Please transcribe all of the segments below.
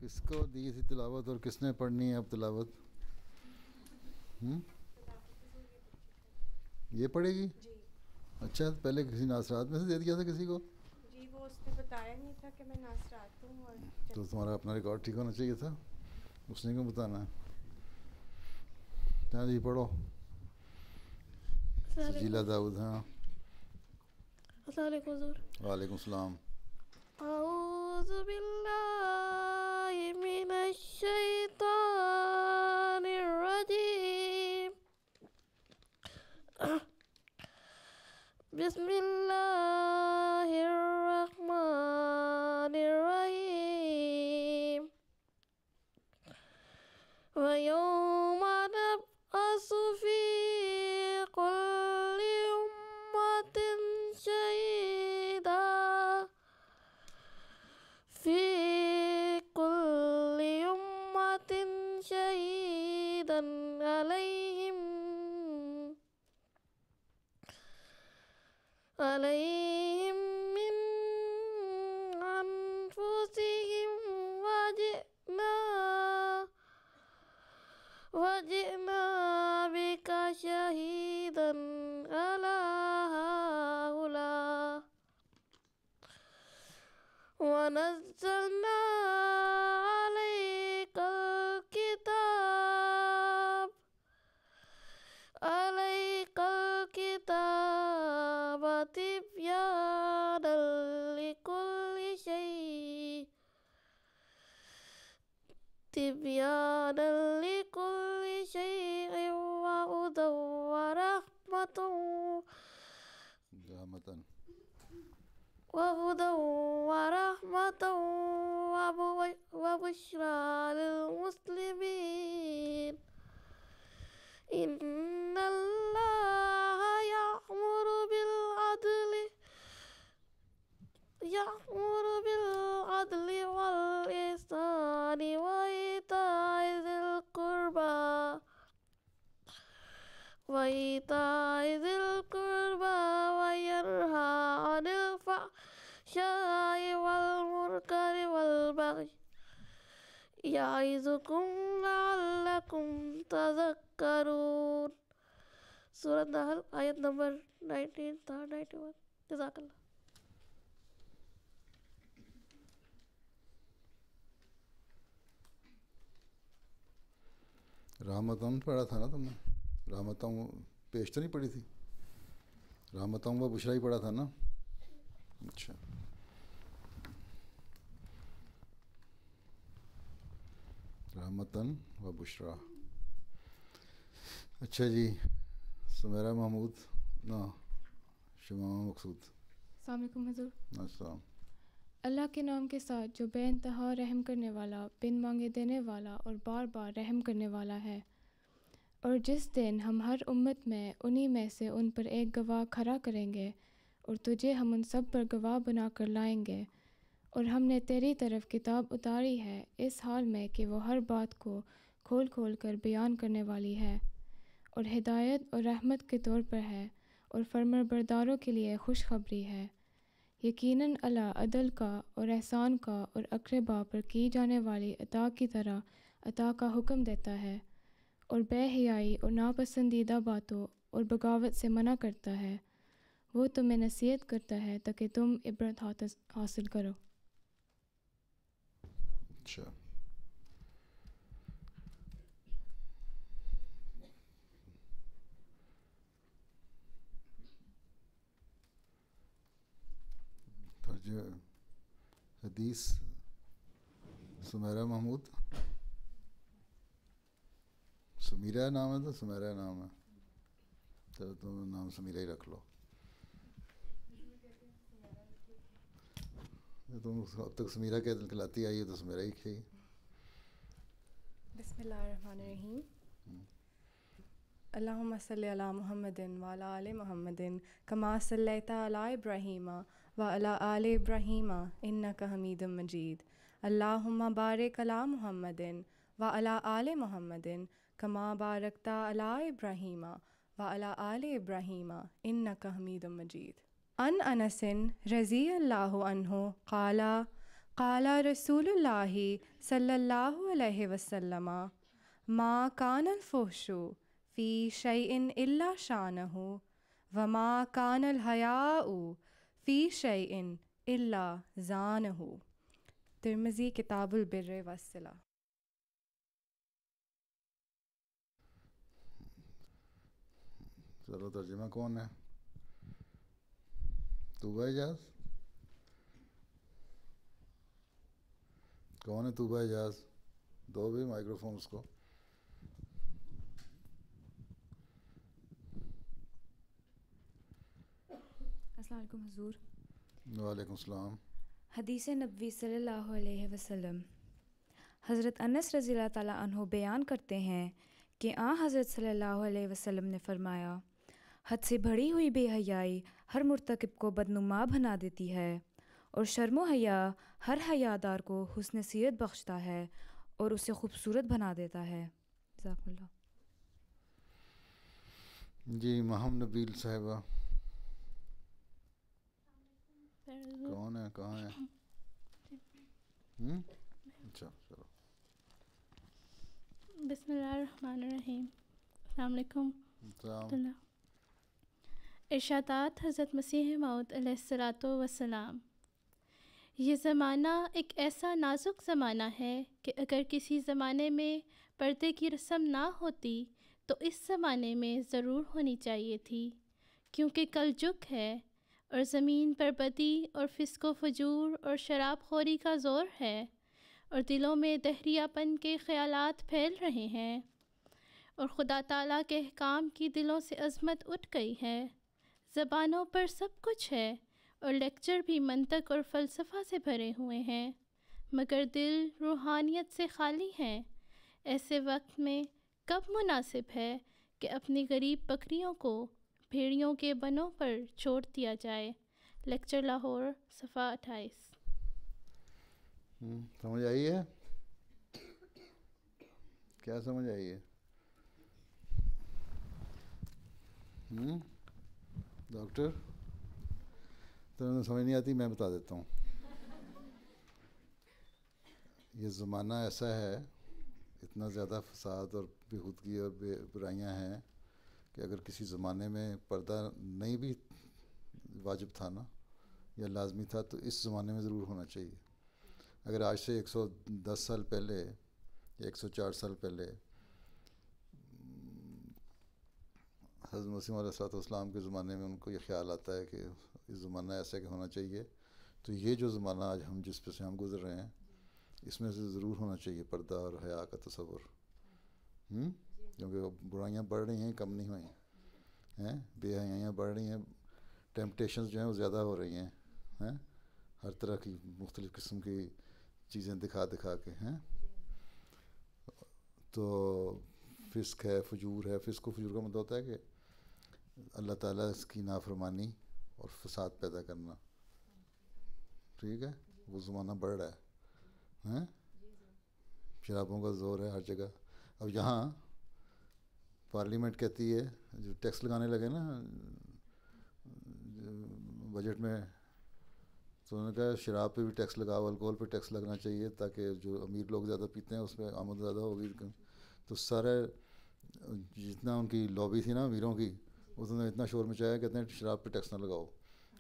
کس کو دی تھی تلاوت اور کس نے پڑھنی ہے اب تلاوت؟ یہ پڑھے گی؟ جی اچھا، پہلے کسی ناصرات میں سے دے دیا تھا کسی کو؟ جی، وہ اس نے بتایا نہیں تھا کہ میں ناصرات ہوں. اور تو تمہارا اپنا ریکارڈ ٹھیک ہونا چاہیے تھا، اس نے کیوں بتانا ہے؟ ہاں جی پڑھو. سجیلا داؤد. ہاں السلام علیکم حضور. وعلیکم السلام. اعوذ باللہ من الشیطان الرجیم. بسم اللہ الرحمن الرحیم. وَيَوْمَ نَبْعَثُ فِي كُلِّ أُمَّةٍ شَهِيدًا عَلَيْهِمْ مِنْ أَنْفُسِهِمْ وَجِئْنَا بِكَ شَهِيدًا عَلَى هَؤُلَاءِ وَنَزَّلْنَا عَلَيْكَ الْكِتَابَ تِبْيَانًا لِكُلِّ شَيْءٍ وَهُدًى وَرَحْمَةً وَبُشْرَى لِلْمُسْلِمِينَ. إِنَّ اللَّهَ يَأْمُرُ بِالْعَدْلِ وَالْإِحْسَانِ وَإِيتَاءِ ذِي الْقُرْبَى وَيَنْهَى عَنِ الْفَحْشَاءِ وَالْمُنكَرِ وَالْبَغْيِ يَعِظُكُمْ لَعَلَّكُمْ تَذَكَّرُونَ. سورۃ نحل آیت نمبر 19 تھا 91. جزاک اللہ. رحمتاً پڑھا تھا نا تم نے؟ رحمتاً پیش تو نہیں پڑھی تھی؟ رحمتاً و بشرا ہی پڑھا تھا نا؟ اچھا. رحمتاً و بشرا. اچھا جی، سمیرہ محمود. نا شمامہ مقصود. السلام علیکم حضور. السلام. اللہ کے نام کے ساتھ جو بے انتہا رحم کرنے والا، بن مانگے دینے والا اور بار بار رحم کرنے والا ہے. اور جس دن ہم ہر امت میں انہی میں سے ان پر ایک گواہ کھڑا کریں گے اور تجھے ہم ان سب پر گواہ بنا کر لائیں گے. اور ہم نے تیری طرف کتاب اتاری ہے اس حال میں کہ وہ ہر بات کو کھول کھول کر بیان کرنے والی ہے اور ہدایت اور رحمت کے طور پر ہے اور فرمانبرداروں کے لیے خوشخبری ہے. یقیناً اللہ عدل کا اور احسان کا اور اقربا پر کی جانے والی عطا کی طرح عطا کا حکم دیتا ہے اور بے حیائی اور ناپسندیدہ باتوں اور بغاوت سے منع کرتا ہے. وہ تمہیں نصیحت کرتا ہے تاکہ تم عبرت حاصل کرو. اچھا. حدیث سمیرہ محمود. سمیرہ نام ہے تو سمیرہ نام ہے، چلو تم نام سمیرہ ہی رکھ لو. تم اب تک سمیرہ کہلاتی آئی ہے تو سمیرہ ہی کہی. بسم اللہ الرحمن الرحیم. اللہم صلی علی محمد وعلی آل محمد کما صلیت علی ابراہیم وعلی آل ابراہیم انک حمید مجید. اللہم بارک علی محمد وعلی آل محمد کما بارکت علی ابراہیم وعلی آل ابراہیم انک حمید مجید. ان انس رضی اللہ عنہ قال قال رسول اللہ صلی اللہ علیہ وسلم ما کان الفحش فی شیء الا شانہ وما کان الحیاء فی شیء الا زانہ۔ ترمذی کتاب البر والصلہ۔ چلو ترجمہ کون ہے؟ طوبہ اجاز؟ کون ہے طوبہ اجاز؟ دو بھی مائکرو فونس کو۔ السلام علیکم حضور۔ وعلیکم السلام۔ حدیث نبوی صلی اللہ علیہ وسلم۔ حضرت انس رضی اللہ تعالیٰ عنہ بیان کرتے ہیں کہ حضرت صلی اللہ علیہ وسلم نے فرمایا، حد سے بڑھی ہوئی بے حیائی ہر مرتکب کو بدنما بنا دیتی ہے، اور شرم و حیا ہر حیادار کو حسن سیرت بخشتا ہے اور اسے خوبصورت بنا دیتا ہے۔ جزاک اللہ۔ جی محمد نبیل صاحبہ کون ہے؟ کہاں ہے؟ اچھا چلو۔ بسم اللہ الرحمن الرحیم۔ السلام علیکم۔ السلام۔ ارشادات حضرت مسیح موعود علیہ الصلاۃ والسلام۔ یہ زمانہ ایک ایسا نازک زمانہ ہے کہ اگر کسی زمانے میں پردے کی رسم نہ ہوتی تو اس زمانے میں ضرور ہونی چاہیے تھی، کیونکہ کل جگ ہے اور زمین پر بدی اور فسق و فجور اور شراب خوری کا زور ہے، اور دلوں میں دہریہ پن کے خیالات پھیل رہے ہیں، اور خدا تعالیٰ کے احکام کی دلوں سے عظمت اٹھ گئی ہے۔ زبانوں پر سب کچھ ہے اور لیکچر بھی منطق اور فلسفہ سے بھرے ہوئے ہیں، مگر دل روحانیت سے خالی ہیں۔ ایسے وقت میں کب مناسب ہے کہ اپنی غریب بکریوں کو بھیڑیوں کے بنوں پر چھوڑ دیا جائے۔ لیکچر لاہور صفحہ 28۔ سمجھ آئی ہے؟ کیا سمجھ آئی ہے؟ ڈاکٹر تمہیں سمجھ نہیں آتی، میں بتا دیتا ہوں۔ یہ زمانہ ایسا ہے، اتنا زیادہ فساد اور بےہودگی اور برائیاں ہیں کہ اگر کسی زمانے میں پردہ نہیں بھی واجب تھا نا یا لازمی تھا تو اس زمانے میں ضرور ہونا چاہیے۔ اگر آج سے 110 سال پہلے یا 104 سال پہلے حضرت مسیح علیہ السلام کے زمانے میں ان کو یہ خیال آتا ہے کہ اس زمانہ ایسا کہ ہونا چاہیے، تو یہ جو زمانہ آج جس پہ سے ہم گزر رہے ہیں اس میں سے ضرور ہونا چاہیے پردہ اور حیا کا تصور، کیونکہ برائیاں بڑھ رہی ہیں، کم نہیں ہوئی ہیں، بے حیائیاں بڑھ رہی ہیں، ٹیمپٹیشنز جو ہیں وہ زیادہ ہو رہی ہیں، ہر طرح کی مختلف قسم کی چیزیں دکھا کے ہیں۔ تو فسق ہے، فجور ہے۔ فسق و فجور کا مطلب ہوتا ہے کہ اللہ تعالیٰ اس کی نافرمانی اور فساد پیدا کرنا، ٹھیک ہے؟ وہ زمانہ بڑھ رہا ہے، شرابوں کا زور ہے ہر جگہ۔ اب یہاں پارلیمنٹ کہتی ہے، جو ٹیکس لگانے لگے نا بجٹ میں، تو انہوں نے کہا شراب پہ بھی ٹیکس لگاؤ، الکوہل پہ ٹیکس لگنا چاہیے تاکہ جو امیر لوگ زیادہ پیتے ہیں اس پہ آمد زیادہ ہوگی۔ تو سارے جتنا ان کی لابی تھی نا امیروں کی، اس نے اتنا شور مچایا، کہتے ہیں شراب پہ ٹیکس نہ لگاؤ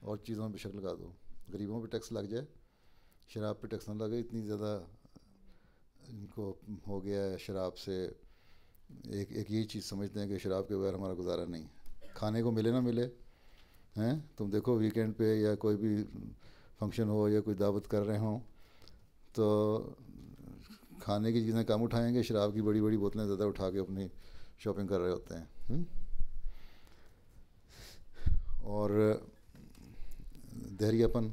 اور چیزوں پہ شک لگا دو، غریبوں پہ ٹیکس لگ جائے، شراب پہ ٹیکس نہ لگے۔ اتنی زیادہ ان کو ہو گیا ہے شراب سے، ایک یہی چیز سمجھتے ہیں کہ شراب کے بغیر ہمارا گزارا نہیں، کھانے کو ملے نہ ملے ہیں۔ تم دیکھو ویکینڈ پہ یا کوئی بھی فنکشن ہو یا کوئی دعوت کر رہے ہوں تو کھانے کی چیزیں کم اٹھائیں گے، شراب کی بڑی بڑی بوتلیں زیادہ اٹھا کے اپنی شاپنگ کر رہے ہوتے ہیں۔ اور دہریہ پن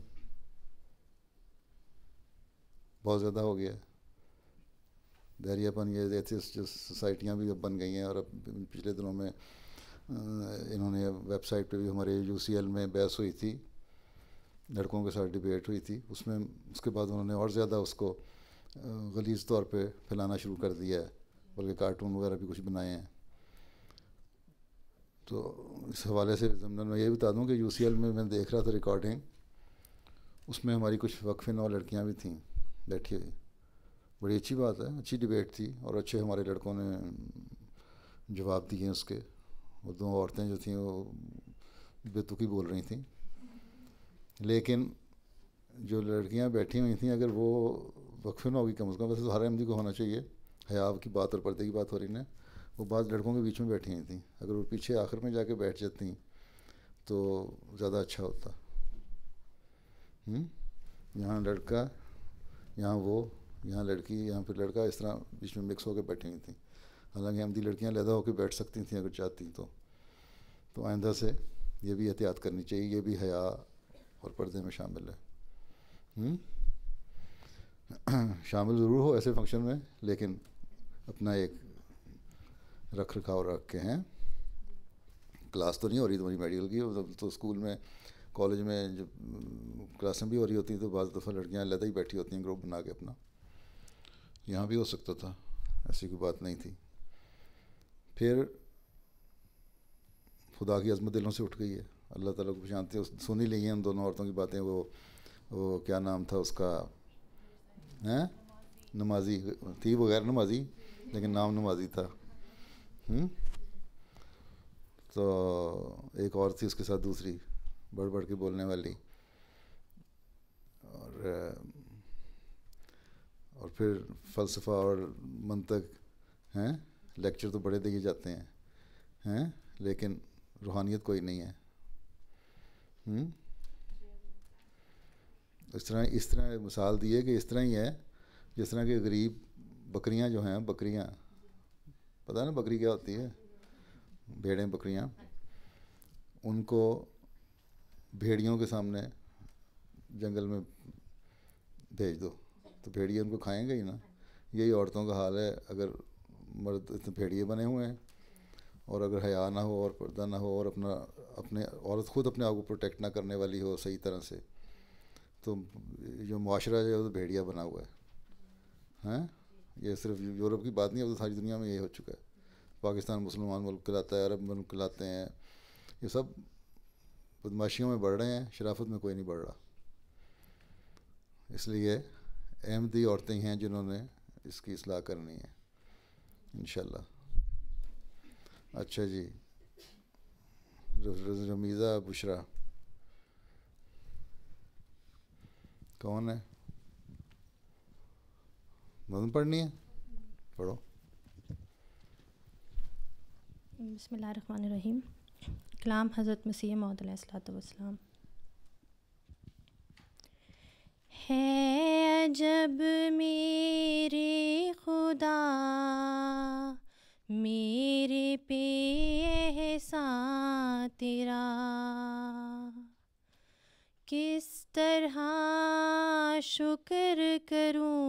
بہت زیادہ ہو گیا ہے۔ دہریہ پن یہ ایتھسٹ جو سوسائٹیاں بھی اب بن گئی ہیں، اور اب پچھلے دنوں میں انہوں نے ویب سائٹ پہ بھی ہمارے UCL میں بحث ہوئی تھی، لڑکوں کے ساتھ ڈبیٹ ہوئی تھی، اس کے بعد انہوں نے اور زیادہ اس کو غلیظ طور پہ پھیلانا شروع کر دیا ہے، بلکہ کارٹون وغیرہ بھی کچھ بنائے ہیں۔ تو اس حوالے سے ضمن میں یہ بتا دوں کہ UCL میں دیکھ رہا تھا ریکارڈنگ، اس میں ہماری کچھ وقف 9 لڑکیاں بھی تھیں۔ بیٹھی ہوئی. بڑی اچھی بات ہے, اچھی ڈبیٹ تھی اور اچھے ہمارے لڑکوں نے جواب دیے اس کے. وہ دو عورتیں جو تھیں وہ بے تکی بول رہی تھیں, لیکن جو لڑکیاں بیٹھی ہوئی تھیں اگر وہ وقفے نہ ہوگی کم از کم, ویسے تو ہر احمدی کو ہونا چاہیے, حیا کی بات اور پردے کی بات ہو رہی نا, وہ بعض لڑکوں کے بیچ میں بیٹھی ہوئی تھیں, اگر وہ پیچھے آخر میں جا کے بیٹھ جاتی تو زیادہ اچھا ہوتا. یہاں لڑکا, یہاں وہ, یہاں لڑکی, یہاں پھر لڑکا, اس طرح بیچ میں مکس ہو کے بیٹھی ہوئی تھیں. حالانکہ احمدی لڑکیاں علیحدہ ہو کے بیٹھ سکتی تھیں اگر چاہتی تو آئندہ سے یہ بھی احتیاط کرنی چاہیے, یہ بھی حیا اور پردے میں شامل ہے. شامل ضرور ہو ایسے فنکشن میں, لیکن اپنا ایک رکھ رکھاؤ رکھ کے ہیں. کلاس تو نہیں ہو رہی تمہاری میڈیکل کی, تو اسکول میں کالج میں جب کلاسیں بھی ہو رہی ہوتی ہیں تو بعض دفعہ لڑکیاں علیحدہ ہی بیٹھی ہوتی ہیں گروپ بنا کے اپنا. یہاں بھی ہو سکتا تھا, ایسی کوئی بات نہیں تھی. پھر خدا کی عظمت دلوں سے اٹھ گئی ہے, اللہ تعالیٰ کو جانتے ہیں. سن ہی لی ہیں ان دونوں عورتوں کی باتیں. وہ کیا نام تھا اس کا, نمازی تھی وہ, غیر نمازی لیکن نام نمازی تھا. تو ایک اور تھی اس کے ساتھ دوسری بڑھ بڑھ کے بولنے والی, اور پھر فلسفہ اور منطق ہیں, لیکچر تو بڑے دیے جاتے ہیں لیکن روحانیت کوئی نہیں ہے. اس طرح مثال دی ہے کہ اس طرح ہی ہے جس طرح کہ غریب بکریاں جو ہیں, بکریاں پتہ ہے نا بکری کیا ہوتی ہے, بھیڑیں بکریاں, ان کو بھیڑیوں کے سامنے جنگل میں بھیج دو تو بھیڑیے ان کو کھائیں گے ہی نا. یہی عورتوں کا حال ہے. اگر مرد اتنے بھیڑیے بنے ہوئے ہیں اور اگر حیا نہ ہو اور پردہ نہ ہو اور اپنے عورت خود اپنے آپ کو پروٹیکٹ نہ کرنے والی ہو صحیح طرح سے, تو جو معاشرہ جو ہے وہ بھیڑیا بنا ہوا ہے. یہ صرف یورپ کی بات نہیں ہے, اب تو ساری دنیا میں یہی ہو چکا ہے. پاکستان مسلمان ملک کہلاتا ہے, عرب ملک کہلاتے ہیں, یہ سب بدماشیوں میں بڑھ رہے ہیں, شرافت میں کوئی نہیں بڑھ رہا. اس لیے احمدی عورتیں ہیں جنہوں نے اس کی اصلاح کرنی ہے انشاءاللہ. اچھا جی, رمیزہ بشرا کون ہے؟ نظم پڑھنی ہے, پڑھو. بسم اللہ الرحمن الرحیم. کلام حضرت مسیح موعود علیہ الصلوۃ والسلام. ہے عجب میرے خدا میرے پہ احسان تیرا, کس طرح شکر کروں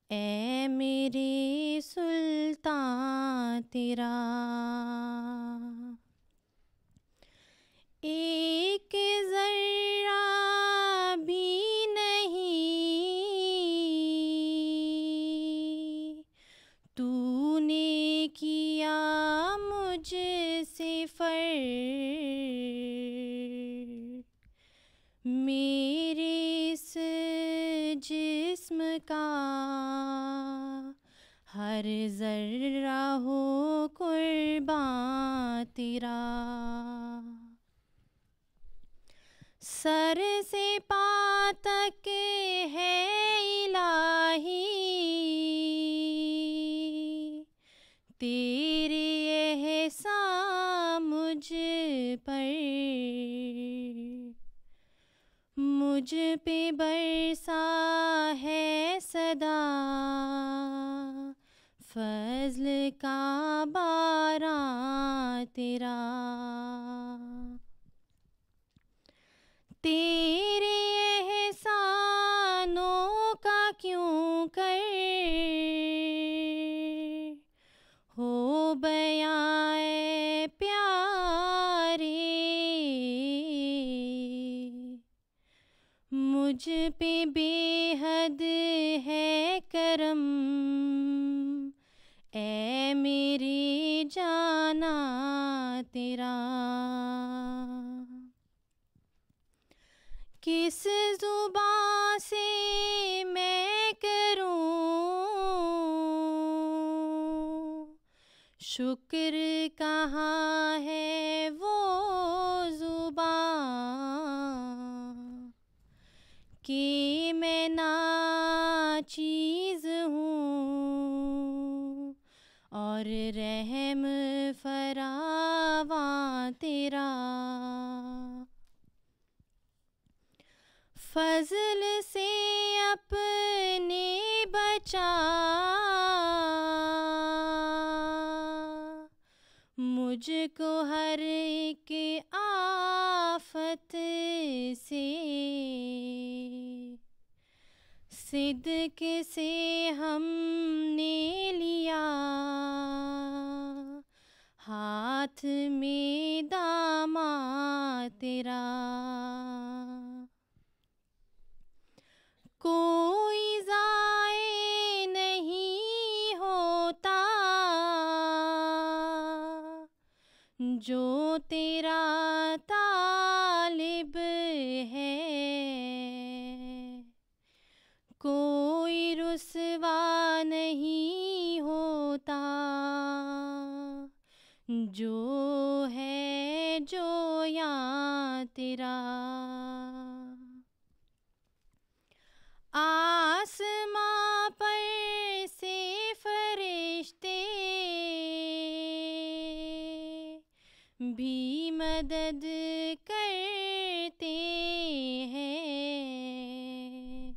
اے میرے سلطان تیرا. ایک ذرہ بھی نہیں تو نے کیا مجھ سے فرق, میرے اس جسم کا ہر ذرہ ہو قربان تیرا. سر سے پا تک ہے الہی تیرے احسان مجھ پر, مجھ پہ برسا ہے صدا فضل کا باران تیرا. تیرے احسانوں کا کیوں کر ہو بیاں اے پیارے, مجھ پہ بے حد ہے کرم اے میری جانا تیرا. کس زبان سے شکر کہاں ہے وہ زبان کہ میں ناچیز ہوں اور رحم فراواں تیرا فضل سے اپنے بچا مجھ کو ہر ایک آفت سے صدق سے ہم نے لیا ہاتھ میں داماد تیرا کوئی ضائع نہیں ہوتا جو تیرا طالب ہے کوئی رسوا نہیں ہوتا جو ہے جو یا تیرا آسماں پر سے فرشتے بھی مدد کرتے ہیں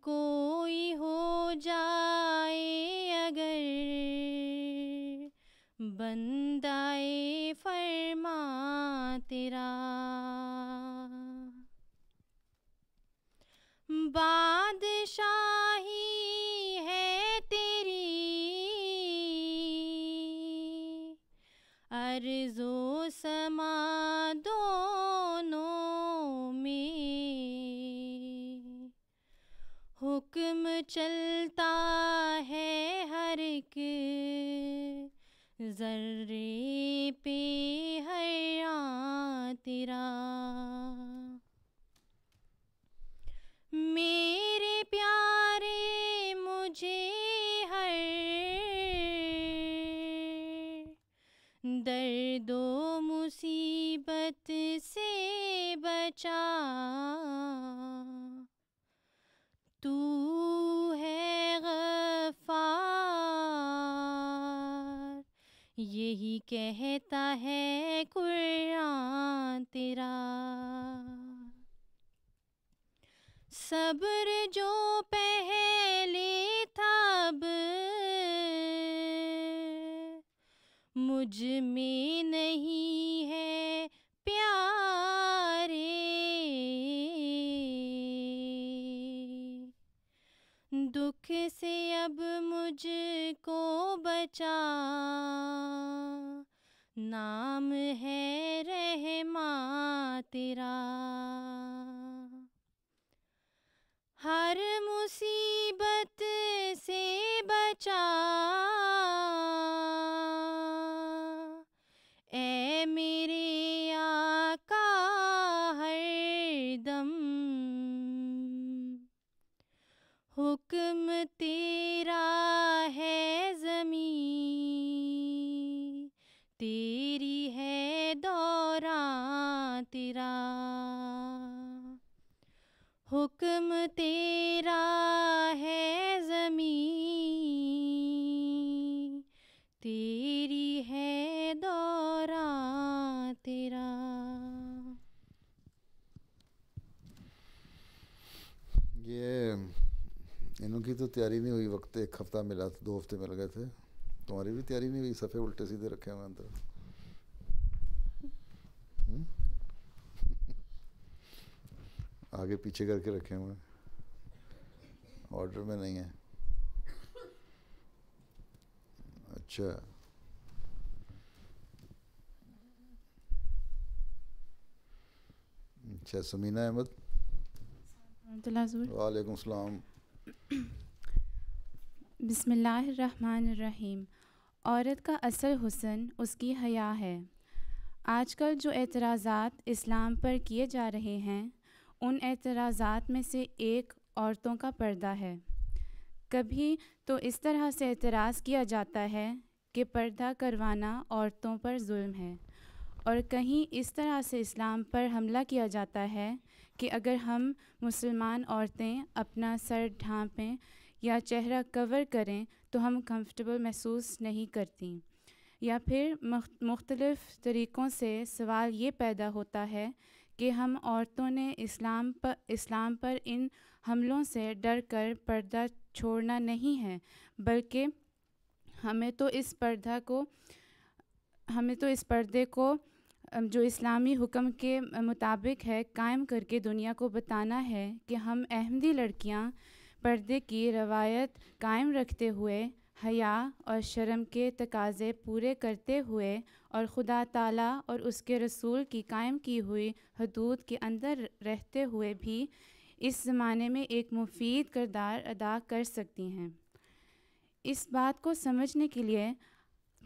کوئی ہو جائے اگر بندائے فرما تیرا بادشاہی ہے تیری ارض و سما دونوں میں حکم چلتا ہے ہر ایک ذرے پہ ہر آن تیرا میرے پیارے مجھے ہر درد و مصیبت سے بچا تو ہے غفار یہی کہتا ہے قرآن تیرا صبر جو پہلے تھا اب مجھ میں نہیں ہے پیارے دکھ سے اب مجھ کو بچا نام ہے رحماں تیرا ہر مصیبت سے بچا اے میرے آقا ہر دم حکم تیرا ہے زمین تیری ہے دوران تیرا حکم تیرا ہے زمین تیری ہے دوران تیرا یہ انہوں کی تو تیاری نہیں ہوئی وقت ایک ہفتہ ملا تھا 2 ہفتے مل گئے تھے تمہاری بھی تیاری نہیں ہوئی صفحے الٹے سیدھے رکھے ہوئے اندر آگے پیچھے کر کے رکھے ہوئے آرڈر میں نہیں ہے اچھا اچھا سمینہ احمد وعلیکم السلام بسم اللہ الرحمن الرحیم عورت کا اصل حسن اس کی حیا ہے آج کل جو اعتراضات اسلام پر کیے جا رہے ہیں ان اعتراضات میں سے ایک عورتوں کا پردہ ہے کبھی تو اس طرح سے اعتراض کیا جاتا ہے کہ پردہ کروانا عورتوں پر ظلم ہے، اور کہیں اس طرح سے اسلام پر حملہ کیا جاتا ہے کہ اگر ہم مسلمان عورتیں اپنا سر ڈھانپیں یا چہرہ کور کریں تو ہم کمفرٹیبل محسوس نہیں کرتیں، یا پھر مختلف طریقوں سے سوال یہ پیدا ہوتا ہے کہ ہم عورتوں نے اسلام پر ان حملوں سے ڈر کر پردہ چھوڑنا نہیں ہے، بلکہ ہمیں تو اس پردے کو جو اسلامی حکم کے مطابق ہے قائم کر کے دنیا کو بتانا ہے کہ ہم احمدی لڑکیاں پردے کی روایت قائم رکھتے ہوئے حیا اور شرم کے تقاضے پورے کرتے ہوئے اور خدا تعالیٰ اور اس کے رسول کی قائم کی ہوئی حدود کے اندر رہتے ہوئے بھی اس زمانے میں ایک مفید کردار ادا کر سکتی ہیں۔ اس بات کو سمجھنے کے لیے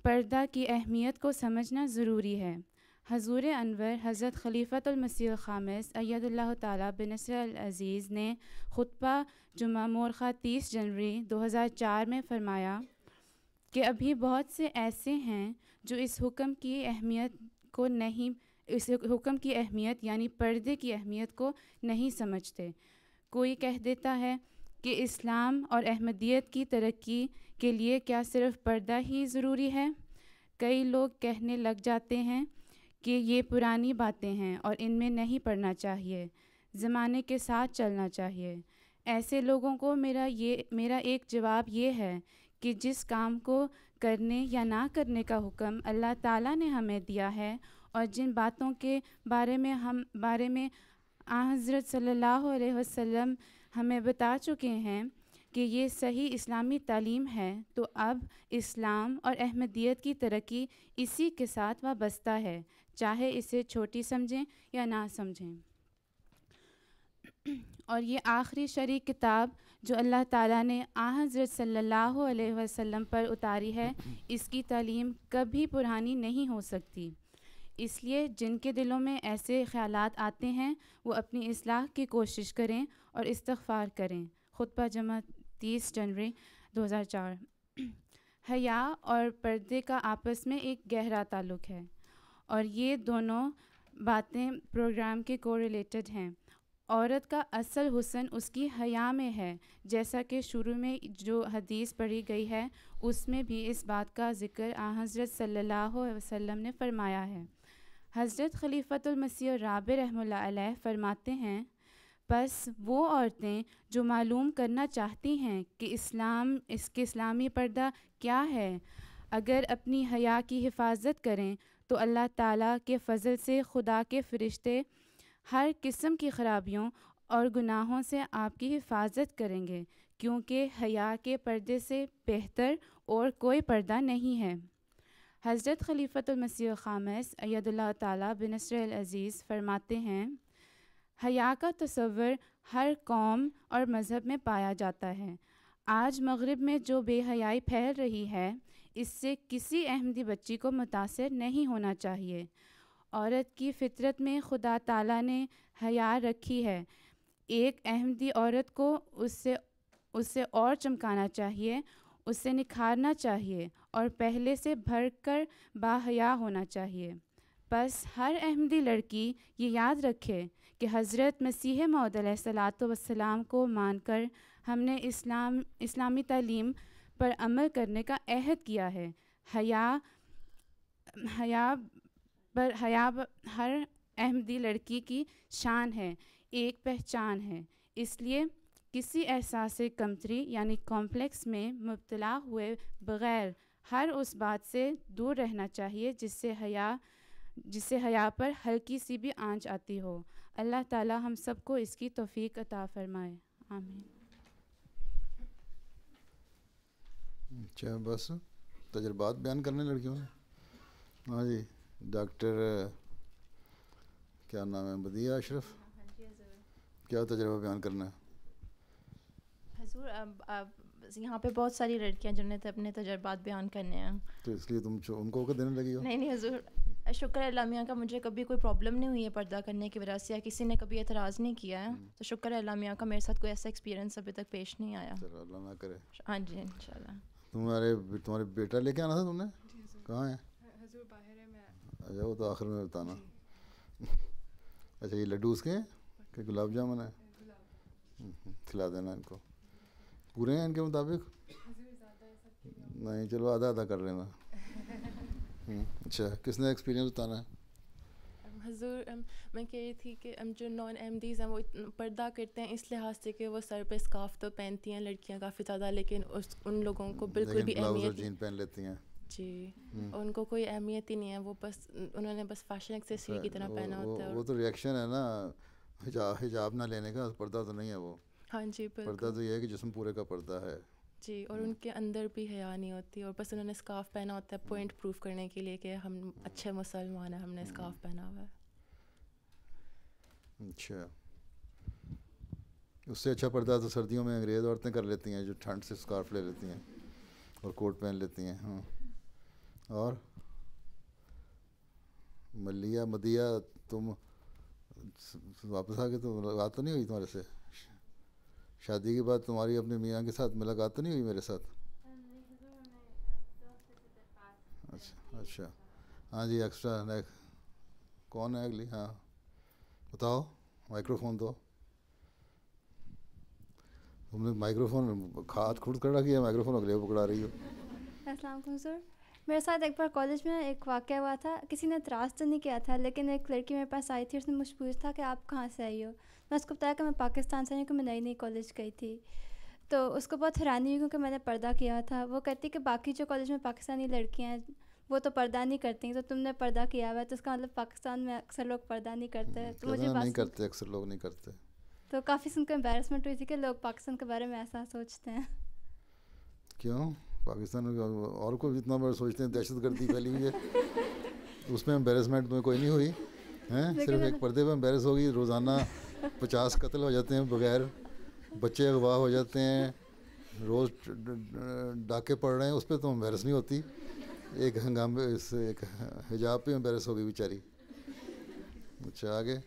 پردہ کی اہمیت کو سمجھنا ضروری ہے۔ حضور انور حضرت خلیفۃ المسیح الخامس اید اللہ تعالیٰ بنصر العزیز نے خطبہ جمعہ مورخہ 30 جنوری 2004 میں فرمایا کہ ابھی بہت سے ایسے ہیں جو اس حکم کی اہمیت یعنی پردے کی اہمیت کو نہیں سمجھتے۔ کوئی کہہ دیتا ہے کہ اسلام اور احمدیت کی ترقی کے لیے کیا صرف پردہ ہی ضروری ہے؟ کئی لوگ کہنے لگ جاتے ہیں کہ یہ پرانی باتیں ہیں اور ان میں نہیں پڑھنا چاہیے، زمانے کے ساتھ چلنا چاہیے۔ ایسے لوگوں کو میرا ایک جواب یہ ہے کہ جس کام کو کرنے یا نہ کرنے کا حکم اللہ تعالیٰ نے ہمیں دیا ہے اور جن باتوں کے بارے میں حضرت صلی اللہ علیہ وسلم ہمیں بتا چکے ہیں کہ یہ صحیح اسلامی تعلیم ہے، تو اب اسلام اور احمدیت کی ترقی اسی کے ساتھ وابستہ ہے، چاہے اسے چھوٹی سمجھیں یا نہ سمجھیں۔ اور یہ آخری شرعی کتاب جو اللہ تعالیٰ نے حضرت صلی اللہ علیہ وسلم پر اتاری ہے، اس کی تعلیم کبھی پرانی نہیں ہو سکتی۔ اس لیے جن کے دلوں میں ایسے خیالات آتے ہیں وہ اپنی اصلاح کی کوشش کریں اور استغفار کریں۔ خطبہ جمعہ 30 جنوری 2004۔ حیا اور پردے کا آپس میں ایک گہرا تعلق ہے، اور یہ دونوں باتیں پروگرام کے کوریلیٹڈ ہیں۔ عورت کا اصل حسن اس کی حیا میں ہے، جیسا کہ شروع میں جو حدیث پڑھی گئی ہے اس میں بھی اس بات کا ذکر حضرت صلی اللہ علیہ وسلم نے فرمایا ہے۔ حضرت خلیفۃ المسیح الرابع رحمہ اللہ علیہ فرماتے ہیں، بس وہ عورتیں جو معلوم کرنا چاہتی ہیں کہ اسلامی پردہ کیا ہے، اگر اپنی حیا کی حفاظت کریں تو اللہ تعالیٰ کے فضل سے خدا کے فرشتے ہر قسم کی خرابیوں اور گناہوں سے آپ کی حفاظت کریں گے، کیونکہ حیا کے پردے سے بہتر اور کوئی پردہ نہیں ہے۔ حضرت خلیفۃ المسیح الخامس اید اللہ تعالیٰ بنصر العزیز فرماتے ہیں، حیا کا تصور ہر قوم اور مذہب میں پایا جاتا ہے۔ آج مغرب میں جو بے حیائی پھیل رہی ہے، اس سے کسی احمدی بچی کو متاثر نہیں ہونا چاہیے۔ عورت کی فطرت میں خدا تعالیٰ نے حیا رکھی ہے۔ ایک احمدی عورت کو اس سے اور چمکانا چاہیے، اس سے نکھارنا چاہیے اور پہلے سے بڑھ کر باحیا ہونا چاہیے۔ بس ہر احمدی لڑکی یہ یاد رکھے کہ حضرت مسیح موعود علیہ الصلاۃ والسلام کو مان کر ہم نے اسلامی تعلیم پر عمل کرنے کا عہد کیا ہے۔ حیا ہر احمدی لڑکی کی شان ہے، ایک پہچان ہے۔ اس لیے کسی احساس کمتری یعنی کمپلیکس میں مبتلا ہوئے بغیر ہر اس بات سے دور رہنا چاہیے جس سے حیا پر ہلکی سی بھی آنچ آتی ہو۔ اللہ تعالی ہم سب کو اس کی توفیق عطا فرمائے، آمین۔ اچھا، بس تجربات بیان کرنے لڑکیوں نے۔ ہاں جی، ڈاکٹر کیا نام ہے، بدیعہ اشرف، کیا تجربہ بیان کرنا ہے؟ حضور یہاں پہ بہت ساری لڑکیاں جنہوں نے اپنے تجربات بیان کرنے ہیں، تو اس لیے تم ان کو دینے لگی ہو؟ نہیں حضور، شکر ہے اللہ میاں کا، مجھے کبھی کوئی پرابلم نہیں ہوئی ہے پردہ کرنے کی وجہ سے، یا کسی نے کبھی اعتراض نہیں کیا ہے، تو شکر ہے اللہ میاں کا، میرے ساتھ کوئی ایسا ایکسپیرینس ابھی تک پیش نہیں آیا۔ چلو اللہ نہ کرے۔ ہاں جی انشاءاللہ۔ تمہارے بیٹا لے کے آنا تھا تم نے؟ کہاں ہے؟ حضور باہر ہے. میں اچھا وہ تو آخر میں بتانا. اچھا یہ لڈو اس کے ہیں کہ گلاب جامن ہے؟ کھلا دینا ان کو. پورے ہیں ان کے مطابق؟ نہیں چلو آدھا آدھا کر لینا. اچھا کس نے ایکسپیرینس بتانا ہے؟ حضور میں کہہ رہی تھی کہ جو نان احمدیز ہیں وہ پردہ کرتے ہیں اس لحاظ سے کہ وہ سر پہ اسکارف تو پہنتی ہیں لڑکیاں کافی زیادہ، لیکن ان لوگوں کو بالکل بھی اہمیت جین پہن لیتی ہیں. جی ان کو کوئی اہمیت ہی نہیں ہے، وہ بس انہوں نے بس فیشن ایکسیسری کی طرح پہنا ہوتا ہے. وہ تو ریئیکشن ہے نا حجاب نہ لینے کا، پردہ تو نہیں ہے وہ. ہاں جی بالکل. پردہ تو یہ ہے کہ جسم پورے کا پردہ ہے. جی اور ان کے اندر بھی حیا نہیں ہوتی، اور بس انہوں نے اسکارف پہنا ہوتا ہے پوائنٹ پروف کرنے کے لیے کہ ہم اچھے مسلمان ہیں، ہم نے اسکارف پہنا ہوا ہے. اچھا اس سے اچھا پردہ تو سردیوں میں انگریز عورتیں کر لیتی ہیں جو ٹھنڈ سے اسکارف لے لیتی ہیں اور کوٹ پہن لیتی ہیں. ہاں اور مدیہ تم واپس آ گئے تو ملاقات تو نہیں ہوئی تمہارے سے؟ شادی کے بعد تمہاری اپنے میاں کے ساتھ ملاقات تو نہیں ہوئی میرے ساتھ؟ اچھا ہاں جی ایکسٹرا کون ہے اگلی؟ ہاں بتاؤ. مائکرو فون دو. تم نے مائکرو فون ہاتھ کھڑ کھڑا کیا، مائکرو فون اگلے پکڑا رہی ہو. السلام علیکم سر. میرے ساتھ ایک بار کالج میں ایک واقعہ ہوا تھا. کسی نے اعتراض تو نہیں کیا تھا، لیکن ایک لڑکی میرے پاس آئی تھی، اس نے مجھ سے پوچھا تھا کہ آپ کہاں سے آئی ہو. میں اس کو بتایا کہ میں پاکستان سے آئی ہوں، کہ میں نئی نئی کالج گئی تھی. تو اس کو بہت حیرانی ہوئی کیونکہ میں نے پردہ کیا تھا. وہ کہتی کہ باقی جو کالج میں پاکستانی لڑکیاں ہیں وہ تو پردہ نہیں کرتی، تو تم نے پردہ کیا ہوا ہے، تو اس کا مطلب پاکستان میں اکثر لوگ پردہ نہیں کرتے. تو مجھے نہیں کرتے، اکثر لوگ نہیں کرتے. تو کافی سن کے امبیرسمنٹ ہوئی تھی کہ لوگ پاکستان کے بارے میں ایسا سوچتے ہیں. کیوں پاکستان میں اور کوئی اتنا بڑا سوچتے ہیں؟ دہشت گردی پھیلی ہوئی ہے، اس میں امبیرسمنٹ میں کوئی نہیں ہوئی ہیں؟ صرف ایک پردے پہ امبیرس ہوگی. روزانہ 50 قتل ہو جاتے ہیں بغیر، بچے اغوا ہو جاتے ہیں، روز ڈاکے پڑ رہے ہیں، اس پہ تو امبیرس نہیں ہوتی. ایک ہنگامے سے ایک حجاب پہ امبیرس ہو گئی بیچاری. اچھا آگے.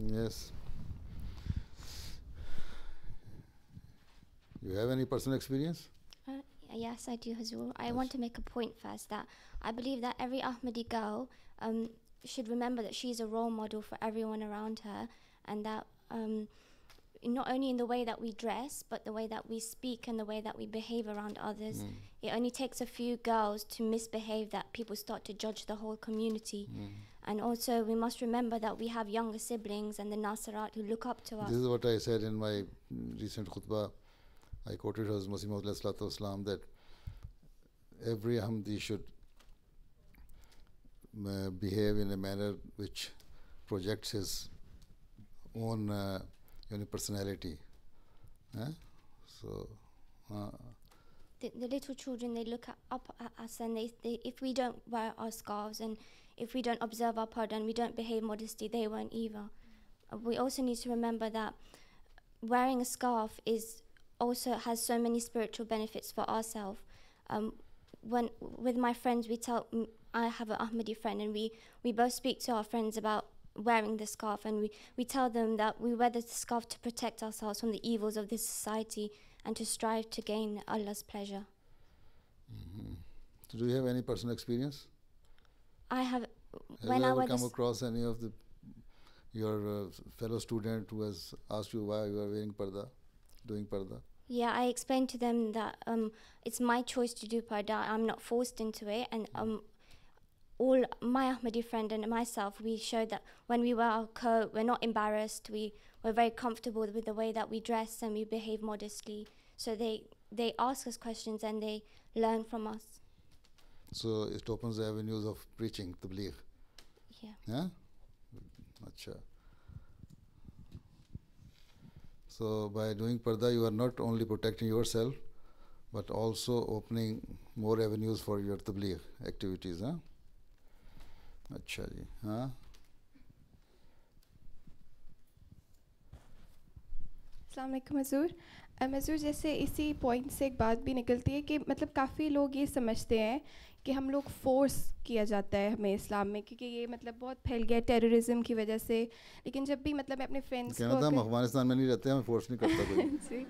یس you have any personal experience? Yes, I do, Hazur. I want to make a point first that I believe that every Ahmadi girl should remember that she's a role model for everyone around her, and that not only in the way that we dress, but the way that we speak and the way that we behave around others. It only takes a few girls to misbehave that people start to judge the whole community. And also we must remember that we have younger siblings and the Nasirat who look up to us. This is what I said in my recent khutbah. I quoted Hazrat Masih Maud alayhi salatu wasalam that every Ahmadi should behave in a manner which projects his own personality. So the little children, they look up at us, and they if we don't wear our scarves and if we don't observe our parda and we don't behave modesty, they won't either. We also need to remember that wearing a scarf also has so many spiritual benefits for ourselves. When with my friends, I have an Ahmadi friend, and we both speak to our friends about wearing the scarf, and we tell them that we wear the scarf to protect ourselves from the evils of this society and to strive to gain Allah's pleasure. So do you have any personal experience? I have. Have you ever come across any of your fellow student who has asked you why you are wearing parda, doing parda? Yeah, I explained to them that it's my choice to do parda. I'm not forced into it, and all my Ahmadi friend and myself, we showed that when we wear our coat, we're not embarrassed. We're very comfortable with the way that we dress and we behave modestly. So they ask us questions and they learn from us. So it opens the avenues of preaching, tabligh. Yeah. Acha. So by doing parda, you are not only protecting yourself, but also opening more avenues for your tabligh activities. Huh? اچھا جی. ہاں السلام علیکم حضور. حضور جیسے اسی point سے ایک بات بھی نکلتی ہے کہ مطلب کافی لوگ یہ سمجھتے ہیں کہ ہم لوگ فورس کیا جاتا ہے ہمیں اسلام میں، کیونکہ یہ مطلب بہت پھیل گیا ہے ٹیررزم کی وجہ سے. لیکن جب بھی مطلب میں اپنے فرینڈس کہنا تھا ہم افغانستان میں نہیں رہتے، ہمیں فورس نہیں کرتا کوئی. جی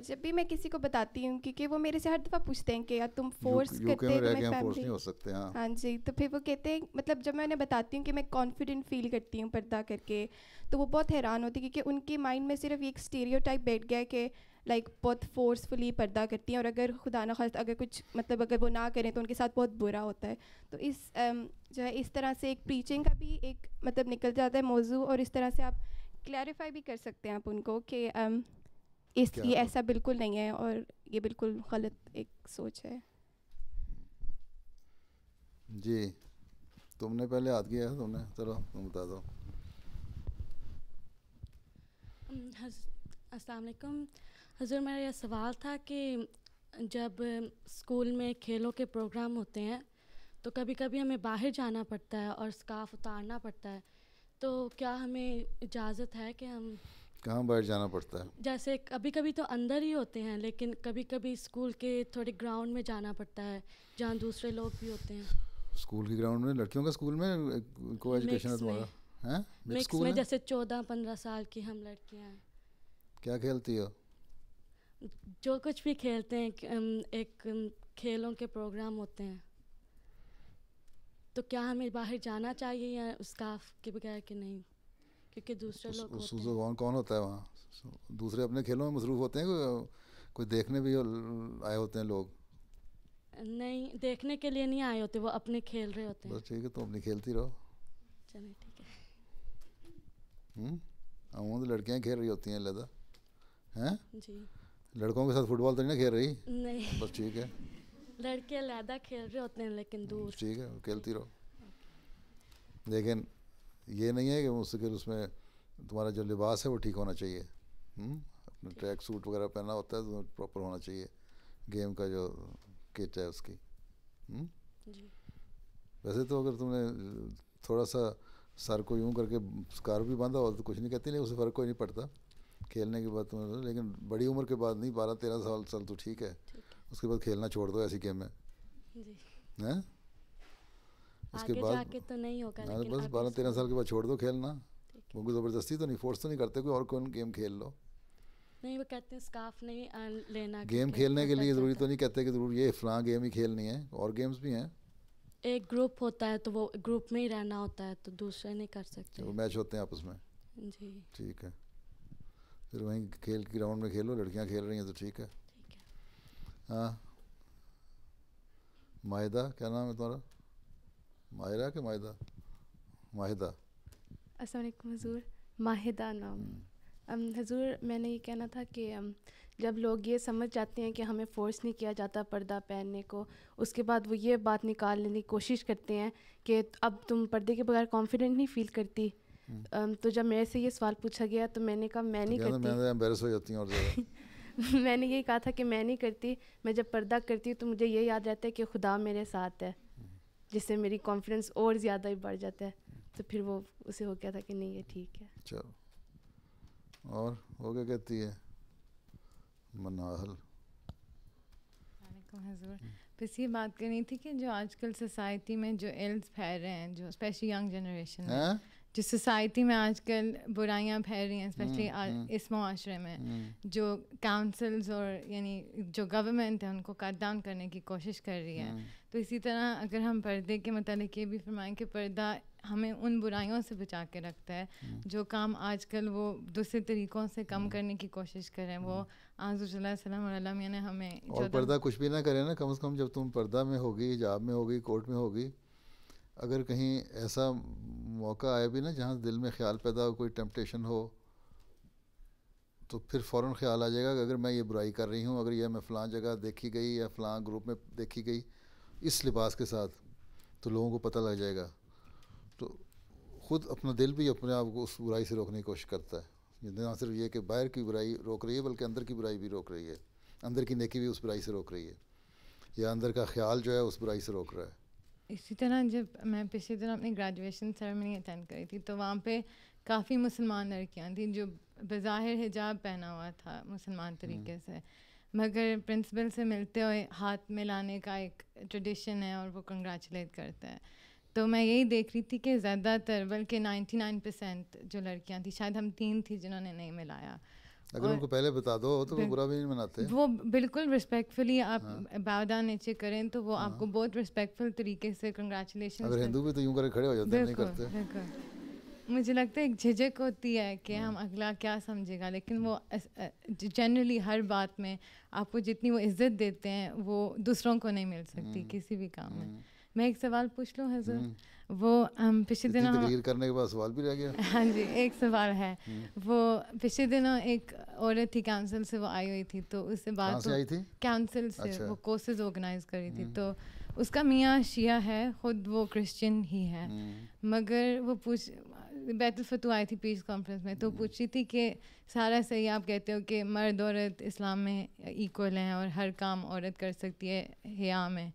جب بھی میں کسی کو بتاتی ہوں کیونکہ وہ میرے سے ہر دفعہ پوچھتے ہیں کہ یار تم فورس کرتے میں ہو رہ تو کے میں فورس نہیں فیملی ہو سکتے. ہاں جی, تو پھر وہ کہتے ہیں مطلب جب میں انہیں بتاتی ہوں کہ میں کانفیڈنٹ فیل کرتی ہوں پردہ کر کے, تو وہ بہت حیران ہوتی ہے کیونکہ ان کے مائنڈ میں صرف ایک اسٹیریو ٹائپ بیٹھ گیا ہے کہ لائک بہت فورسفلی پردہ کرتی ہیں, اور اگر خدا نخواست اگر کچھ مطلب اگر وہ نہ کریں تو ان کے ساتھ بہت برا ہوتا ہے. تو اس جو ہے اس طرح سے ایک پریچنگ کا بھی ایک مطلب نکل جاتا ہے موضوع, اور اس طرح سے آپ کلیریفائی بھی کر سکتے ہیں آپ ان کو کہ یہ ایسا بالکل نہیں ہے اور یہ بالکل غلط ایک سوچ ہے. جی تم نے پہلے ہاتھ کیا ہے, تم نے, چلو تم بتا دو. السلام علیکم حضور, میرا یہ سوال تھا کہ جب اسکول میں کھیلوں کے پروگرام ہوتے ہیں تو کبھی کبھی ہمیں باہر جانا پڑتا ہے اور اسکارف اتارنا پڑتا ہے, تو کیا ہمیں اجازت ہے کہ ہم کہاں باہر جانا پڑتا ہے؟ جیسے کبھی کبھی تو اندر ہی ہوتے ہیں, لیکن کبھی کبھی اسکول کے تھوڑے گراؤنڈ میں جانا پڑتا ہے جہاں دوسرے لوگ بھی ہوتے ہیں. اسکول کے گراؤنڈ میں, لڑکیوں کا اسکول میں کو ایجوکیشن ہے تمہارا؟ مکس میں جیسے 14-15 سال کی ہم لڑکیاں ہیں. کیا کھیلتی ہو؟ جو کچھ بھی کھیلتے ہیں, ایک کھیلوں کے پروگرام ہوتے ہیں, تو کیا ہمیں باہر جانا چاہیے یا اسکارف کے بغیر کہ نہیں, کیونکہ دوسرے لوگ ہوتے ہیں. کون ہوتا ہے وہاں؟ دوسرے اپنے کھیلوں میں مصروف ہوتے ہیں, کوئی دیکھنے بھی آئے ہوتے ہیں لوگ؟ نہیں, دیکھنے کے لیے نہیں آئے ہوتے, وہ اپنے کھیل رہے ہوتے ہیں. بس ٹھیک ہے, تو اپنی کھیلتی رہو. چلیں ٹھیک ہے. عموماً تو لڑکیاں کھیل رہی ہوتی ہیں علیحدہ ہیں. جی لڑکوں کے ساتھ فٹ بال تو نہیں نا کھیل رہی؟ نہیں, بس ٹھیک ہے, لڑکے علیحدہ کھیل رہے ہوتے ہیں لیکن دور. ٹھیک ہے, کھیلتی رہو. لیکن یہ نہیں ہے کہ مستقل اس میں تمہارا جو لباس ہے وہ ٹھیک ہونا چاہیے. اپنا ٹریک سوٹ وغیرہ پہننا ہوتا ہے تو پراپر ہونا چاہیے, گیم کا جو کٹ ہے اس کی. ویسے تو اگر تم نے تھوڑا سا سر کو یوں کر کے اسکارف بھی باندھا ہو تو کچھ نہیں کہتی, نہیں, اس سے فرق کوئی نہیں پڑتا کھیلنے کے بعد تمہیں. لیکن بڑی عمر کے بعد نہیں, 12-13 سال تو ٹھیک ہے, اس کے بعد کھیلنا چھوڑ دو ایسی گیم میں. اس کے بعد تو نہیں ہوگا, بس 12-13 سال کے بعد چھوڑ دو کھیلنا. وہ زبردستی تو نہیں, فورس تو نہیں کرتے کوئی, اور کون گیم کھیل لو. نہیں, وہ کہتے ہیں اسکارف نہیں لینا. گیم کھیلنے کے لیے ضروری تو نہیں کہتے کہ ضرور یہ فلاں گیم ہی کھیلنی ہے, اور گیمز بھی ہیں. ایک گروپ ہوتا ہے تو وہ گروپ میں ہی رہنا ہوتا ہے, تو دوسرے نہیں کر سکتے. وہ میچ ہوتے ہیں آپس میں. جی ٹھیک ہے, پھر وہیں کھیل کے گراؤنڈ میں کھیلو, لڑکیاں کھیل رہی ہیں تو ٹھیک ہے. ہاں ماہدہ, کیا نام ہے تمہارا؟ ماہرہ کہ ماہدہ؟ ماہدہ. السلام علیکم حضور, ماہدہ نام. حضور میں نے یہ کہنا تھا کہ جب لوگ یہ سمجھ جاتے ہیں کہ ہمیں فورس نہیں کیا جاتا پردہ پہننے کو, اس کے بعد وہ یہ بات نکال لینے کی کوشش کرتے ہیں کہ اب تم پردے کے بغیر کانفیڈنٹ نہیں فیل کرتی. تو جب میرے سے یہ سوال پوچھا گیا تو میں نے کہا میں نہیں کرتی. امبیرس ہو جاتی ہیں اور زیادہ. میں نے یہی کہا تھا کہ میں نہیں کرتی. میں جب پردہ کرتی ہوں تو مجھے یہ یاد رہتا ہے کہ خدا میرے ساتھ ہے, جس سے میری کانفیڈنس اور زیادہ ہی بڑھ جاتا ہے. تو پھر وہ اسے ہو گیا تھا کہ نہیں یہ ٹھیک ہے. چلو, اور وہ کیا کہتی ہے مناحل؟ حضور بس یہ بات کرنی تھی کہ جو آج کل سوسائٹی میں جو ایلز پھیل رہے ہیں, جو اسپیشلی ینگ جنریشن میں, جو سوسائٹی میں آج کل برائیاں پھیل رہی ہیں, اسپیشلی اس معاشرے میں, جو کاؤنسلز اور یعنی جو گورنمنٹ ہے ان کو کٹ ڈاؤن کرنے کی کوشش کر رہی ہے. تو اسی طرح اگر ہم پردے کے متعلق یہ بھی فرمائیں کہ پردہ ہمیں ان برائیوں سے بچا کے رکھتا ہے جو کام آج کل وہ دوسرے طریقوں سے کم کرنے کی کوشش کریں. وہ حضور صلی اللہ علیہ وسلم اور علامہ نے ہمیں, اور پردہ کچھ بھی نہ کرے نا, کم از کم جب تم پردہ میں ہوگی, حجاب میں ہوگی, کوٹ میں ہوگی, اگر کہیں ایسا موقع آئے بھی نا جہاں دل میں خیال پیدا ہو, کوئی ٹیمپٹیشن ہو, تو پھر فوراً خیال آ جائے گا کہ اگر میں یہ برائی کر رہی ہوں, اگر یہ میں فلاں جگہ دیکھی گئی یا فلاں گروپ میں دیکھی گئی اس لباس کے ساتھ, تو لوگوں کو پتہ لگ جائے گا. تو خود اپنا دل بھی اپنے آپ کو اس برائی سے روکنے کی کوشش کرتا ہے. نہ صرف یہ کہ باہر کی برائی روک رہی ہے بلکہ اندر کی برائی بھی روک رہی ہے, اندر کی نیکی بھی اس برائی سے روک رہی ہے, یا اندر کا خیال جو ہے اس برائی سے روک رہا ہے. اسی طرح جب میں پچھلی طرح اپنی گریجویشن سیرمنی اٹینڈ کری تھی تو وہاں پہ کافی مسلمان لڑکیاں تھیں جو بظاہر حجاب پہنا ہوا تھا مسلمان طریقے سے, مگر پرنسپل سے ملتے ہوئے ہاتھ ملانے کا ایک ٹریڈیشن ہے اور وہ کنگریچولیٹ کرتا ہے. تو میں یہی دیکھ رہی تھی کہ زیادہ تر بلکہ 99% جو لڑکیاں تھیں, شاید ہم 3 تھی جنہوں نے نہیں ملایا, اگر ان کو پہلے بتا دو تو وہ برا بھی نہیں مناتے. وہ بالکل رسپیکٹفلی آپ باو ڈاؤن نیچے کریں تو وہ آپ کو بہت رسپیکٹفل طریقے سے کنگریچولیشن. اگر ہندو بھی تو یوں کرے کھڑے ہو جاتے ہیں, نہیں کرتے. مجھے لگتا ہے ایک جھجک ہوتی ہے کہ ہم اگلا کیا سمجھے گا, لیکن وہ جنرلی ہر بات میں آپ کو جتنی وہ عزت دیتے ہیں وہ دوسروں کو نہیں مل سکتی کسی بھی کام میں. میں ایک سوال پوچھ لوں حضرت, وہ پچھلے دنوں تقریر کرنے کے بعد سوال بھی رہ گیا. ہاں جی ایک سوال ہے. وہ پچھلے دنوں ایک عورت تھی کونسل سے, وہ آئی ہوئی تھی, تو اس سے بات کونسل سے وہ کورسز آرگنائز کر رہی تھی. تو اس کا میاں شیعہ ہے, خود وہ کرسچن ہی ہے, مگر وہ بیت الفتوح آئی تھی پیس کانفرنس میں, تو پوچھ رہی تھی کہ سارا صحیح آپ کہتے ہو کہ مرد عورت اسلام میں ایکول ہیں اور ہر کام عورت کر سکتی ہے حیا میں,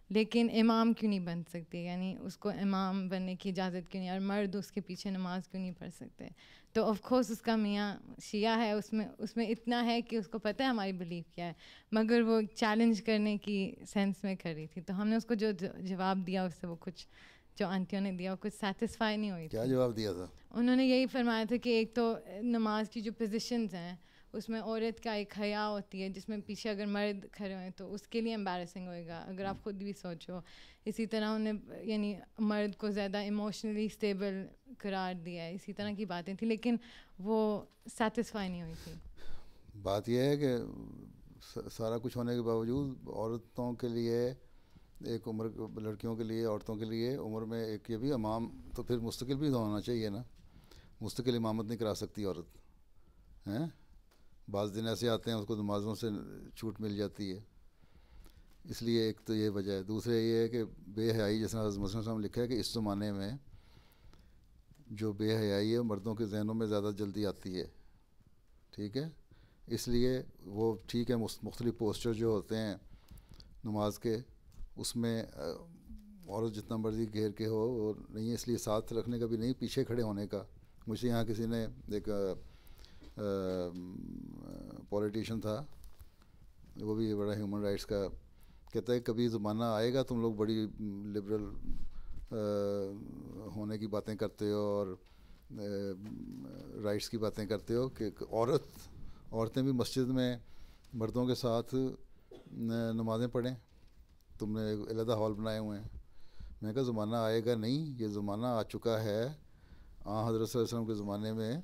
لیکن امام کیوں نہیں بن سکتی, یعنی اس کو امام بننے کی اجازت کیوں نہیں, اور مرد اس کے پیچھے نماز کیوں نہیں پڑھ سکتے. تو آف کورس اس کا میاں شیعہ ہے, اس میں اتنا ہے کہ اس کو پتہ ہے ہماری بلیف کیا ہے, مگر وہ چیلنج کرنے کی سینس میں کر رہی تھی. تو ہم نے اس کو جو جواب دیا اس سے وہ کچھ جو آنٹیوں نے دیا وہ کچھ سیٹسفائی نہیں ہوئی. کیا جواب دیا تھا؟ انہوں نے یہی فرمایا تھا کہ ایک تو نماز کی جو پوزیشنز ہیں اس میں عورت کا ایک حیا ہوتی ہے جس میں پیچھے اگر مرد کھڑے ہوئے تو اس کے لیے امبیرسنگ ہوئے گا, اگر آپ خود بھی سوچو. اسی طرح انہیں یعنی مرد کو زیادہ ایموشنلی اسٹیبل قرار دیا ہے, اسی طرح کی باتیں تھیں, لیکن وہ سیٹسفائی نہیں ہوئی تھی. بات یہ ہے کہ سارا کچھ ہونے کے باوجود عورتوں کے لیے ایک عمر, لڑکیوں کے لیے عورتوں کے لیے عمر میں ایک یہ بھی امام تو پھر مستقل بھی ہونا چاہیے نا. مستقل امامت نہیں کرا سکتی عورت ہیں. بعض دن ایسے آتے ہیں اس کو نمازوں سے چھوٹ مل جاتی ہے, اس لیے ایک تو یہ وجہ ہے. دوسرے یہ ہے کہ بے حیائی, جیسا حضرت مسلم صاحب نے لکھا ہے کہ اس زمانے میں جو بے حیائی ہے مردوں کے ذہنوں میں زیادہ جلدی آتی ہے. ٹھیک ہے, اس لیے وہ ٹھیک ہے مختلف پوسچر جو ہوتے ہیں نماز کے, اس میں عورت جتنا مرضی گھیر کے ہو وہ نہیں ہے, اس لیے ساتھ رکھنے کا بھی نہیں, پیچھے کھڑے ہونے کا. مجھے یہاں کسی نے ایک پولیٹیشین تھا, وہ بھی بڑا ہیومن رائٹس کا, کہتا ہے کبھی زمانہ آئے گا تم لوگ بڑی لبرل ہونے کی باتیں کرتے ہو اور رائٹس کی باتیں کرتے ہو کہ عورتیں بھی مسجد میں مردوں کے ساتھ نمازیں پڑھیں, تم نے علیحدہ ہال بنائے ہوئے ہیں. میں کہا زمانہ آئے گا نہیں, یہ زمانہ آ چکا ہے. حضرت صلی اللہ علیہ وسلم کے زمانے میں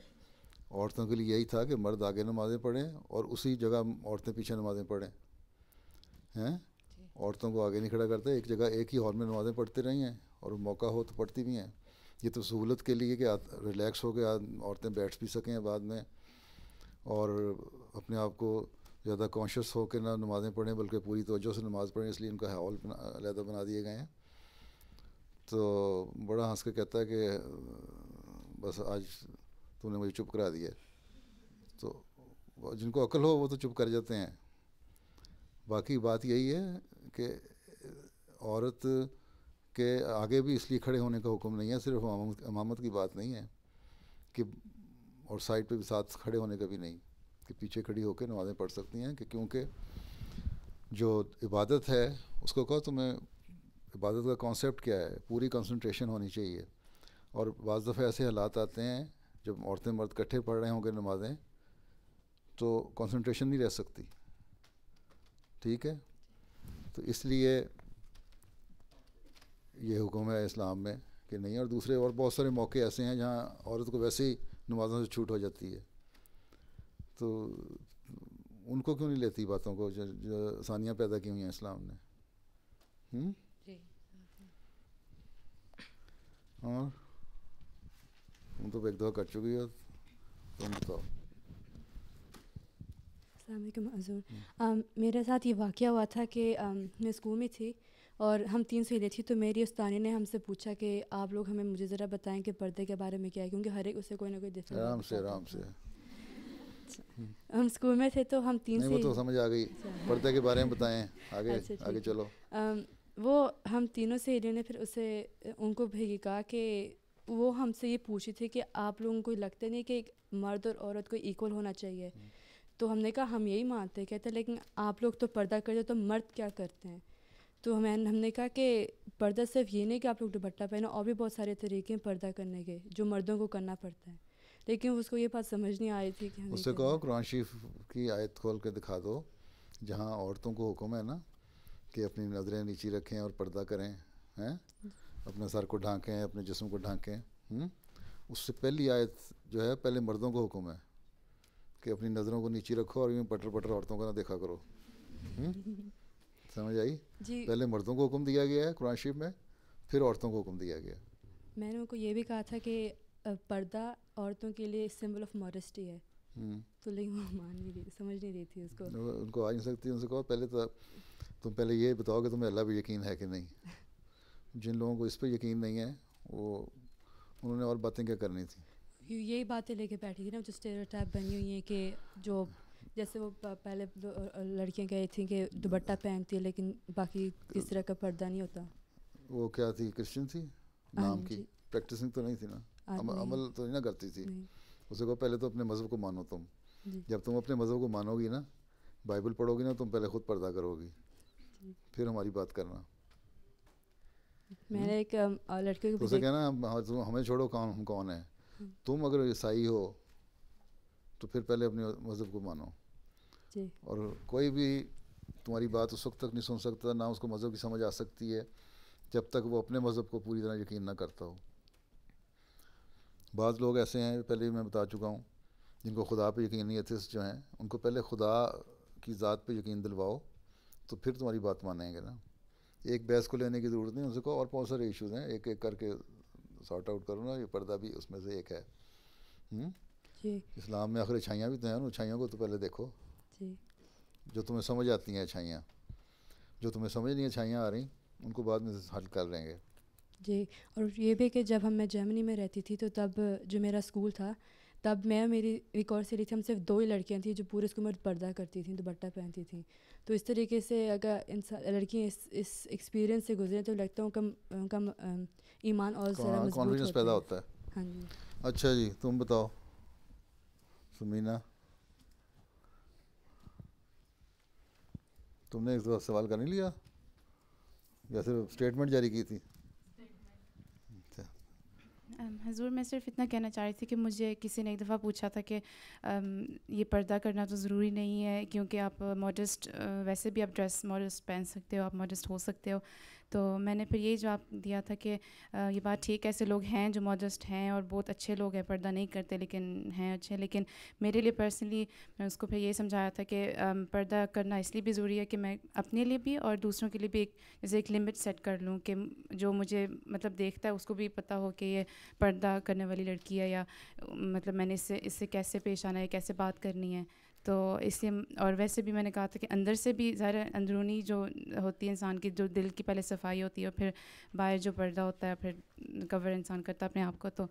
عورتوں کے لیے یہی تھا کہ مرد آگے نمازیں پڑھیں اور اسی جگہ عورتیں پیچھے نمازیں پڑھیں ہیں. عورتوں کو آگے نہیں کھڑا کرتے, ایک جگہ ایک ہی ہال میں نمازیں پڑھتے رہی ہیں, اور موقع ہو تو پڑھتی بھی ہیں. یہ تو سہولت کے لیے کہ ریلیکس ہو کے عورتیں بیٹھ بھی سکیں بعد میں, اور اپنے آپ کو زیادہ کانشیس ہو کے نہ نمازیں پڑھیں بلکہ پوری توجہ سے نماز پڑھیں, اس لیے ان کا ہال علیحدہ بنا دیے گئے ہیں. تو بڑا ہنس کے کہتا ہے کہ بس آج تو نے مجھے چپ کرا دیا. تو جن کو عقل ہو وہ تو چپ کر جاتے ہیں. باقی بات یہی ہے کہ عورت کے آگے بھی اس لیے کھڑے ہونے کا حکم نہیں ہے, صرف امامت کی بات نہیں ہے کہ, اور سائڈ پہ بھی ساتھ کھڑے ہونے کا بھی نہیں کہ پیچھے کھڑی ہو کے نمازیں پڑھ سکتی ہیں, کہ کیونکہ جو عبادت ہے اس کو کہو تمہیں عبادت کا کانسیپٹ کیا ہے, پوری کنسنٹریشن ہونی چاہیے. اور بعض دفعہ ایسے حالات آتے ہیں جب عورتیں مرد کٹھے پڑھ رہے ہوں گے نمازیں تو کنسنٹریشن نہیں رہ سکتی. ٹھیک ہے, تو اس لیے یہ حکم ہے اسلام میں کہ نہیں. اور دوسرے اور بہت سارے موقع ایسے ہیں جہاں عورت کو ویسے ہی نمازوں سے چھوٹ ہو جاتی ہے, تو ان کو کیوں نہیں لیتی باتوں کو جو آسانیاں پیدا کی ہوئی ہیں اسلام نے. اور تم تو ایک دفعہ کر چکی ہو, تم بتاؤ. السلام علیکم حضور. میرے ساتھ یہ واقعہ ہوا تھا کہ میں اسکول میں تھی اور ہم 3 سہیلیاں تھیں, تو میری استانی نے ہم سے پوچھا کہ آپ لوگ مجھے ذرا بتائیں کہ پردے کے بارے میں کیا ہے, کیونکہ ہر ایک اسے کوئی نہ کوئی ڈفرینٹ. آرام سے ہم اسکول میں تھے تو ہم 3 وہ تو سمجھ آ گئی, پردے کے بارے میں بتائیں, آگے چلو. وہ ہم تینوں سہیلیوں نے پھر اسے ان کو بھی کہا کہ وہ ہم سے یہ پوچھی تھی کہ آپ لوگوں کو لگتا نہیں کہ مرد اور عورت کو ایکول ہونا چاہیے. تو ہم نے کہا ہم یہی مانتے کہتے لیکن آپ لوگ تو پردہ کرتے تو مرد کیا کرتے ہیں. تو ہم نے کہا کہ پردہ صرف یہ نہیں کہ آپ لوگ دوپٹہ پہنو, اور بھی بہت سارے طریقے ہیں پردہ کرنے کے جو مردوں کو کرنا پڑتا ہے. لیکن اس کو یہ بات سمجھ نہیں آ رہی تھی کہ اس سے کہو قرآن شریف کی آیت کھول کے دکھا دو جہاں عورتوں کو حکم ہے نا کہ اپنی نظریں نیچی رکھیں اور پردہ کریں, ہیں, اپنے سر کو ڈھانکیں, اپنے جسم کو ڈھانکیں. اس سے پہلی آیت جو ہے پہلے مردوں کو حکم ہے کہ اپنی نظروں کو نیچی رکھو اور یوں پٹر پٹر عورتوں کو نہ دیکھا کرو. سمجھ آئی؟ جی, پہلے مردوں کو حکم دیا گیا ہے قرآن شریف میں, پھر عورتوں کو حکم دیا گیا. میں نے ان کو یہ بھی کہا تھا کہ پردہ عورتوں کے لیے سمبل آف ماڈسٹی ہے, تو لیکن وہ مان نہیں رہی, سمجھ نہیں رہی تھی اس کو. ان کو آ نہیں سکتی. ان سے کہو پہلے تو تم پہلے یہ بتاؤ کہ تمہیں اللہ پہ یقین ہے کہ نہیں. جن لوگوں کو اس پہ یقین نہیں ہے وہ انہوں نے اور باتیں کیا کرنی تھی. یہی باتیں لے کے بیٹھی تھی نا, جو اسٹیریوٹائپ بنی ہوئی ہیں کہ جو جیسے وہ پہلے لڑکیاں کہی تھیں کہ دوپٹہ پہنتی ہے لیکن باقی کس طرح کا پردہ نہیں ہوتا. وہ کیا تھی, کرسچن تھی نام کی, پریکٹسنگ تو نہیں تھی نا, عمل تو نہیں نہ کرتی تھی. اسے کہو پہلے تو اپنے مذہب کو مانو تم. جب تم اپنے مذہب کو مانو گی نا, بائبل پڑھو گی نا, تم پہلے خود پردہ کرو گی, پھر ہماری بات کرنا. میں نے ایک لڑکے کو اسے کہنا ہمیں چھوڑو, ہم کون ہیں. تم اگر عیسائی ہو تو پھر پہلے اپنے مذہب کو مانو. اور کوئی بھی تمہاری بات اس وقت تک نہیں سن سکتا, نہ اس کو مذہب کی سمجھ آ سکتی ہے جب تک وہ اپنے مذہب کو پوری طرح یقین نہ کرتا ہو. بعض لوگ ایسے ہیں, پہلے بھی میں بتا چکا ہوں, جن کو خدا پہ یقین نہیں, ایتھسٹ جو ہیں, ان کو پہلے خدا کی ذات پہ یقین دلواؤ تو پھر تمہاری بات مانیں گے نا. ایک بحث کو لینے کی ضرورت نہیں, ان سے کہو اور بہت سارے ایشوز ہیں, ایک ایک کر کے سارٹ آؤٹ کرو نا. یہ پردہ بھی اس میں سے ایک ہے. اسلام میں آخر اچھائیاں بھی تو ہیں, ان اچھائیوں کو تو پہلے دیکھو جو تمہیں سمجھ آتی ہیں اچھائیاں. جو تمہیں سمجھ نہیں اچھائیاں آ رہی ان کو بعد میں حل کر لیں گے. جی, اور یہ بھی کہ جب میں جرمنی میں رہتی تھی تو تب جو میرا اسکول تھا, تب میں میری ایک اور سہیلی تھی, ہم صرف 2 ہی لڑکیاں تھیں جو پورے اسکول میں پردہ کرتی تھیں, دوپٹہ پہنتی تھیں. تو اس طریقے سے اگر لڑکیاں اس ایکسپیرینس سے گزریں تو لگتا ہے ان کا ایمان اور ذرا کانفیڈنس پیدا ہوتا ہے. ہاں جی. اچھا جی, تم بتاؤ سمینا, تم نے ایک سوال کر نہیں لیا یا صرف اسٹیٹمنٹ جاری کی تھی؟ حضور میں صرف اتنا کہنا چاہ رہی تھی کہ مجھے کسی نے ایک دفعہ پوچھا تھا کہ یہ پردہ کرنا تو ضروری نہیں ہے کیونکہ آپ ماڈسٹ, ویسے بھی آپ ڈریس ماڈسٹ پہن سکتے ہو, آپ ماڈسٹ ہو سکتے ہو. تو میں نے پھر یہی جواب دیا تھا کہ یہ بات ٹھیک ہے, ایسے لوگ ہیں جو ماڈسٹ ہیں اور بہت اچھے لوگ ہیں, پردہ نہیں کرتے لیکن ہیں اچھے. لیکن میرے لیے پرسنلی میں اس کو پھر یہ سمجھایا تھا کہ پردہ کرنا اس لیے بھی ضروری ہے کہ میں اپنے لیے بھی اور دوسروں کے لیے بھی جیسے ایک لمٹ سیٹ کر لوں کہ جو مجھے مطلب دیکھتا ہے اس کو بھی پتہ ہو کہ یہ پردہ کرنے والی لڑکی ہے, یا مطلب میں نے اس سے کیسے پیش آنا ہے, کیسے بات کرنی ہے. تو اس سے, اور ویسے بھی میں نے کہا تھا کہ اندر سے بھی ظاہر اندرونی جو ہوتی ہے انسان کی, جو دل کی پہلے صفائی ہوتی ہے اور پھر باہر جو پردہ ہوتا ہے پھر کور انسان کرتا ہے اپنے آپ کو, تو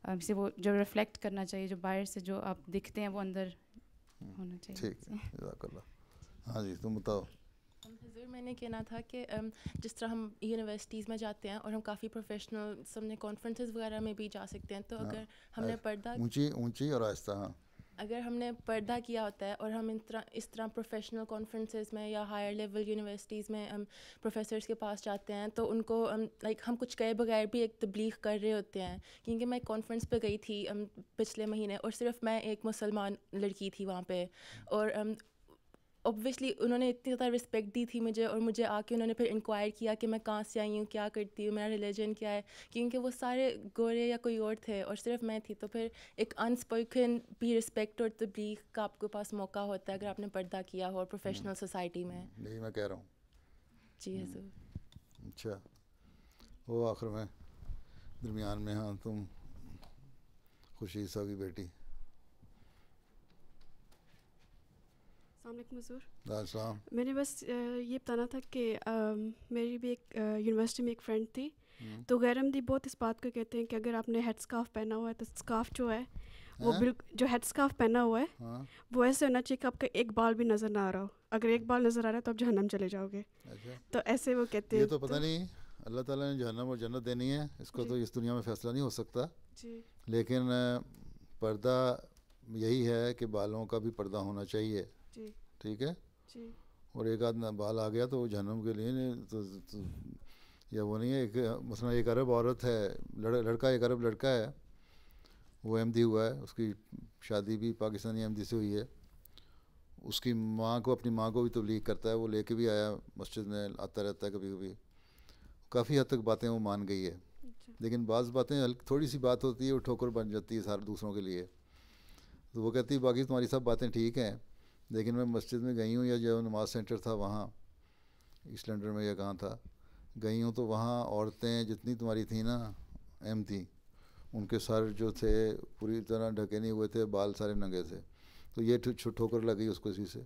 اسے وہ جو ریفلیکٹ کرنا چاہیے, جو باہر سے جو آپ دکھتے ہیں وہ اندر ہونا چاہیے. ٹھیک ہے, جزاک اللہ. ہاں جی, تم بتاؤ. حضور میں نے کہنا تھا کہ جس طرح ہم یونیورسٹیز میں جاتے ہیں اور ہم کافی پروفیشنل سب نے کانفرنسز وغیرہ میں بھی جا سکتے ہیں, تو اگر ہم نے پردہ اونچی اور آہستہ, ہاں, اگر ہم نے پردہ کیا ہوتا ہے اور ہم اس طرح پروفیشنل کانفرنسز میں یا ہائر لیول یونیورسٹیز میں ہم پروفیسرس کے پاس جاتے ہیں تو ان کو لائک ہم کچھ کہے بغیر بھی ایک تبلیغ کر رہے ہوتے ہیں. کیونکہ میں ایک کانفرنس پہ گئی تھی پچھلے مہینے, اور صرف میں ایک مسلمان لڑکی تھی وہاں پہ, اور اوبویسلی انہوں نے اتنی زیادہ رسپیکٹ دی تھی مجھے, اور مجھے آ کے انہوں نے پھر انکوائر کیا کہ میں کہاں سے آئی ہوں, کیا کرتی ہوں, میرا ریلیجن کیا ہے, کیونکہ وہ سارے گورے یا کوئی اور تھے اور صرف میں تھی. تو پھر ایک انسپوکن بھی رسپیکٹ اور تبلیغ کا آپ کے پاس موقع ہوتا ہے اگر آپ نے پردہ کیا ہو پروفیشنل سوسائٹی میں. یہی میں کہہ رہا ہوں. جی حضور. اچھا, وہ آخر میں درمیان میں, ہاں, تم خوشی عیسیٰ کی بیٹی. السلام علیکم حضور. السلام. میں نے بس یہ بتانا تھا کہ میری بھی ایک یونیورسٹی میں ایک فرینڈ تھی, تو غیر احمدی بہت اس بات کو کہتے ہیں کہ اگر آپ نے ہیڈ اسکارف پہنا ہوا ہے تو اسکارف جو ہے وہ بالکل, جو ہیڈ اسکارف پہنا ہوا ہے وہ ایسے ہونا چاہیے کہ آپ کا ایک بال بھی نظر نہ آ رہا ہو. اگر ایک بال نظر آ رہا ہے تو آپ جہنم چلے جاؤ گے. تو ایسے وہ کہتے ہیں. یہ تو پتہ نہیں اللہ تعالیٰ نے جہنم اور جنت دینی ہے, اس کو تو اس دنیا میں فیصلہ نہیں ہو سکتا. لیکن پردہ یہی ہے کہ بالوں کا بھی پردہ ہونا چاہیے. ٹھیک ہے. اور ایک آدھ بال آ گیا تو وہ جہنم کے لیے تو یا وہ نہیں ہے. ایک مثلاً ایک عرب عورت ہے, لڑکا ایک عرب لڑکا ہے, وہ احمدی ہوا ہے, اس کی شادی بھی پاکستانی احمدی سے ہوئی ہے. اس کی ماں کو, اپنی ماں کو بھی تبلیغ کرتا ہے, وہ لے کے بھی آیا مسجد میں, آتا رہتا ہے کبھی کبھی. کافی حد تک باتیں وہ مان گئی ہے, لیکن بعض باتیں تھوڑی سی بات ہوتی ہے وہ ٹھوکر بن جاتی ہے سارے دوسروں کے لیے. تو وہ کہتی ہے باقی تمہاری سب باتیں ٹھیک ہیں, لیکن میں مسجد میں گئی ہوں, یا جو نماز سینٹر تھا وہاں ایسٹ لنڈن میں یا کہاں تھا گئی ہوں, تو وہاں عورتیں جتنی تمہاری تھیں نا احمدی, ان کے سر جو تھے پوری طرح ڈھکے نہیں ہوئے تھے, بال سارے ننگے تھے. تو یہ ٹھوکر لگی اس کو اسی سے.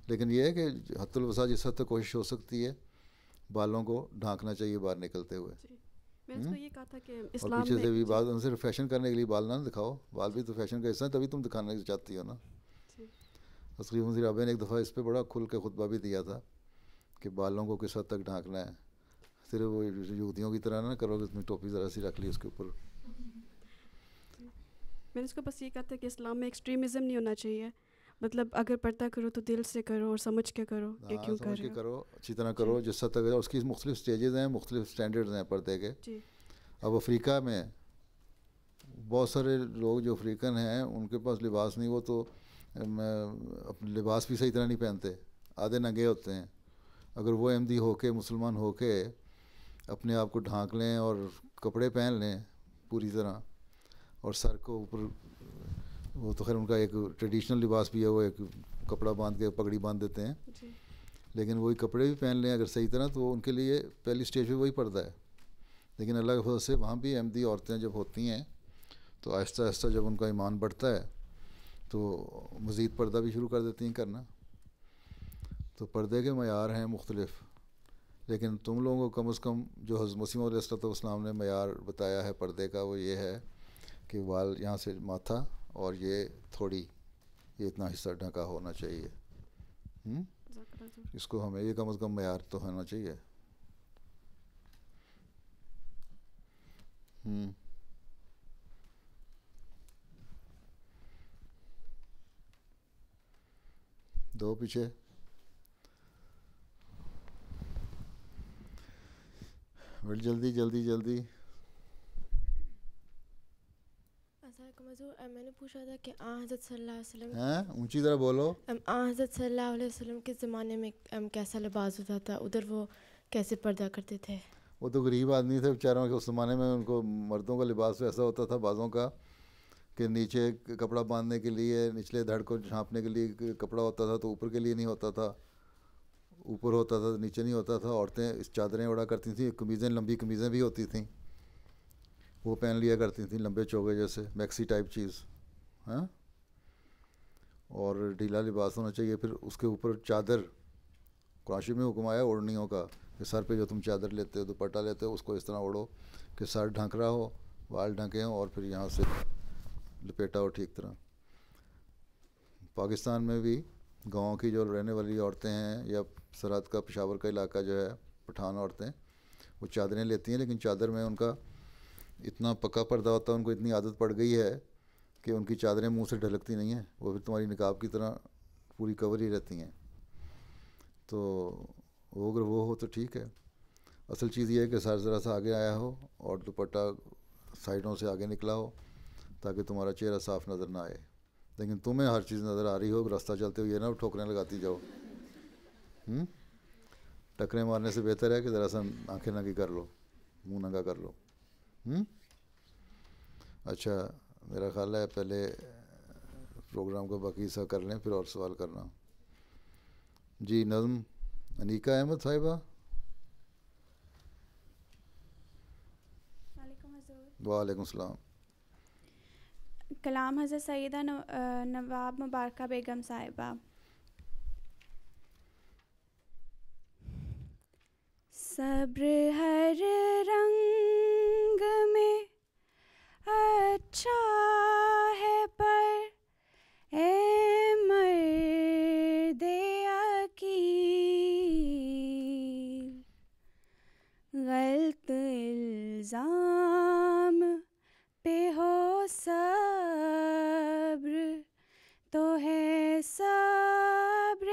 لیکن یہ ہے کہ حد الوسع جس حد تک کوشش ہو سکتی ہے بالوں کو ڈھانکنا چاہیے باہر نکلتے ہوئے. میں نے تو یہ کہا تھا کہ اور اسلام پیچھے میں سے بھی بال, ان صرف فیشن کرنے کے لیے بال نہ دکھاؤ, بال بھی تو فیشن کا حصہ ہے, تبھی تم دکھانا چاہتی ہو نا. تقریباً وزیر اعظم نے ایک دفعہ اس پہ بڑا کھل کے خطبہ بھی دیا تھا کہ بالوں کو کس حد تک ڈھانکنا ہے. صرف وہ یہودیوں کی طرح نہ کرو کہ اس میں ٹوپی ذرا سی رکھ لی اس کے اوپر. میں نے اس کو بس یہ کہا تھا کہ اسلام میں ایکسٹریمزم نہیں ہونا چاہیے. مطلب اگر پردہ کرو تو دل سے کرو اور سمجھ کے کرو کہ کیوں سمجھ کے کرو, اچھی طرح کرو, جس حد تک. اس کی مختلف سٹیجز ہیں, مختلف سٹینڈرڈز ہیں پردے کے. اب افریقہ میں بہت سارے لوگ جو افریقن ہیں ان کے پاس لباس نہیں, وہ تو لباس بھی صحیح طرح نہیں پہنتے, آدھے ننگے ہوتے ہیں. اگر وہ احمدی ہو کے, مسلمان ہو کے اپنے آپ کو ڈھانک لیں اور کپڑے پہن لیں پوری طرح, اور سر کو اوپر, وہ تو خیر ان کا ایک ٹریڈیشنل لباس بھی ہے, وہ ایک کپڑا باندھ کے پگڑی باندھ دیتے ہیں, لیکن وہی کپڑے بھی پہن لیں اگر صحیح طرح, تو ان کے لیے پہلی سٹیج پہ وہی پردہ ہے. لیکن اللہ کے فضل سے وہاں بھی احمدی عورتیں جب ہوتی ہیں تو آہستہ آہستہ جب ان کا ایمان بڑھتا ہے تو مزید پردہ بھی شروع کر دیتی ہیں کرنا. تو پردے کے معیار ہیں مختلف, لیکن تم لوگوں کو کم از کم جو حضرت مسیح موعود علیہ السلام نے معیار بتایا ہے پردے کا, وہ یہ ہے کہ وال یہاں سے ماتھا اور یہ تھوڑی, یہ اتنا حصہ ڈھکا ہونا چاہیے. اس کو ہمیں یہ کم از کم معیار تو ہونا چاہیے. دو پیچھے جلدی جلدی جلدی. السلام علیکم حضور, میں نے پوچھا تھا کہ حضرت صلی اللہ علیہ وسلم, اونچی طرح بولو. حضرت صلی اللہ علیہ وسلم کے زمانے میں کیسا لباس ہوتا تھا, ادھر وہ کیسے پردہ کرتے تھے؟ وہ تو غریب آدمی تھے بیچاروں کے, اس زمانے میں ان کو مردوں کا لباس ایسا ہوتا تھا بعضوں کا کہ نیچے کپڑا باندھنے کے لیے, نچلے دھڑ کو جھانپنے کے لیے کپڑا ہوتا تھا, تو اوپر کے لیے نہیں ہوتا تھا, اوپر ہوتا تھا نیچے نہیں ہوتا تھا. عورتیں اس چادریں اڑا کرتی تھیں, قمیضیں, لمبی قمیضیں بھی ہوتی تھیں, وہ پہن لیا کرتی تھیں, لمبے چوگے جیسے میکسی ٹائپ چیز, ہاں, اور ڈھیلا لباس ہونا چاہیے. پھر اس کے اوپر چادر, قرآن شریف میں حکم آیا اوڑھنیوں کا کہ سر پہ جو تم چادر لیتے ہو, دوپٹہ لیتے ہو, اس کو اس طرح اوڑھو کہ سر ڈھک رہا ہو, وال ڈھکے ہوں, اور پھر یہاں سے لپیٹا ہو ٹھیک طرح. پاکستان میں بھی گاؤں کی جو رہنے والی عورتیں ہیں, یا سرحد کا پشاور کا علاقہ جو ہے, پٹھان عورتیں, وہ چادریں لیتی ہیں, لیکن چادر میں ان کا اتنا پکا پردہ ہوتا ہے, ان کو اتنی عادت پڑ گئی ہے کہ ان کی چادریں منہ سے ڈھلکتی نہیں ہیں, وہ پھر تمہاری نقاب کی طرح پوری کور ہی رہتی ہیں. تو وہ اگر وہ ہو تو ٹھیک ہے. اصل چیز یہ ہے کہ سر ذرا سا آگے آیا ہو اور دوپٹہ سائڈوں سے آگے نکلا ہو تاکہ تمہارا چہرہ صاف نظر نہ آئے. لیکن تمہیں ہر چیز نظر آ رہی ہو, راستہ چلتے ہوئے نہ ٹھوکریں لگاتی جاؤ. ٹکریں مارنے سے بہتر ہے کہ ذرا سا آنکھیں ننگی کر لو, منہ ننگا کر لو. اچھا, میرا خیال ہے پہلے پروگرام کو باقی حصہ کر لیں, پھر اور سوال کرنا. جی نظم انیکا احمد صاحبہ. وعلیکم السلام. کلام حضرت سیدہ نواب مبارکہ بیگم صاحبہ. صبر ہر رنگ میں اچھا ہے, پر اے مرد عقیل, غلط الزام پہ ہو صبر تو ہے صبر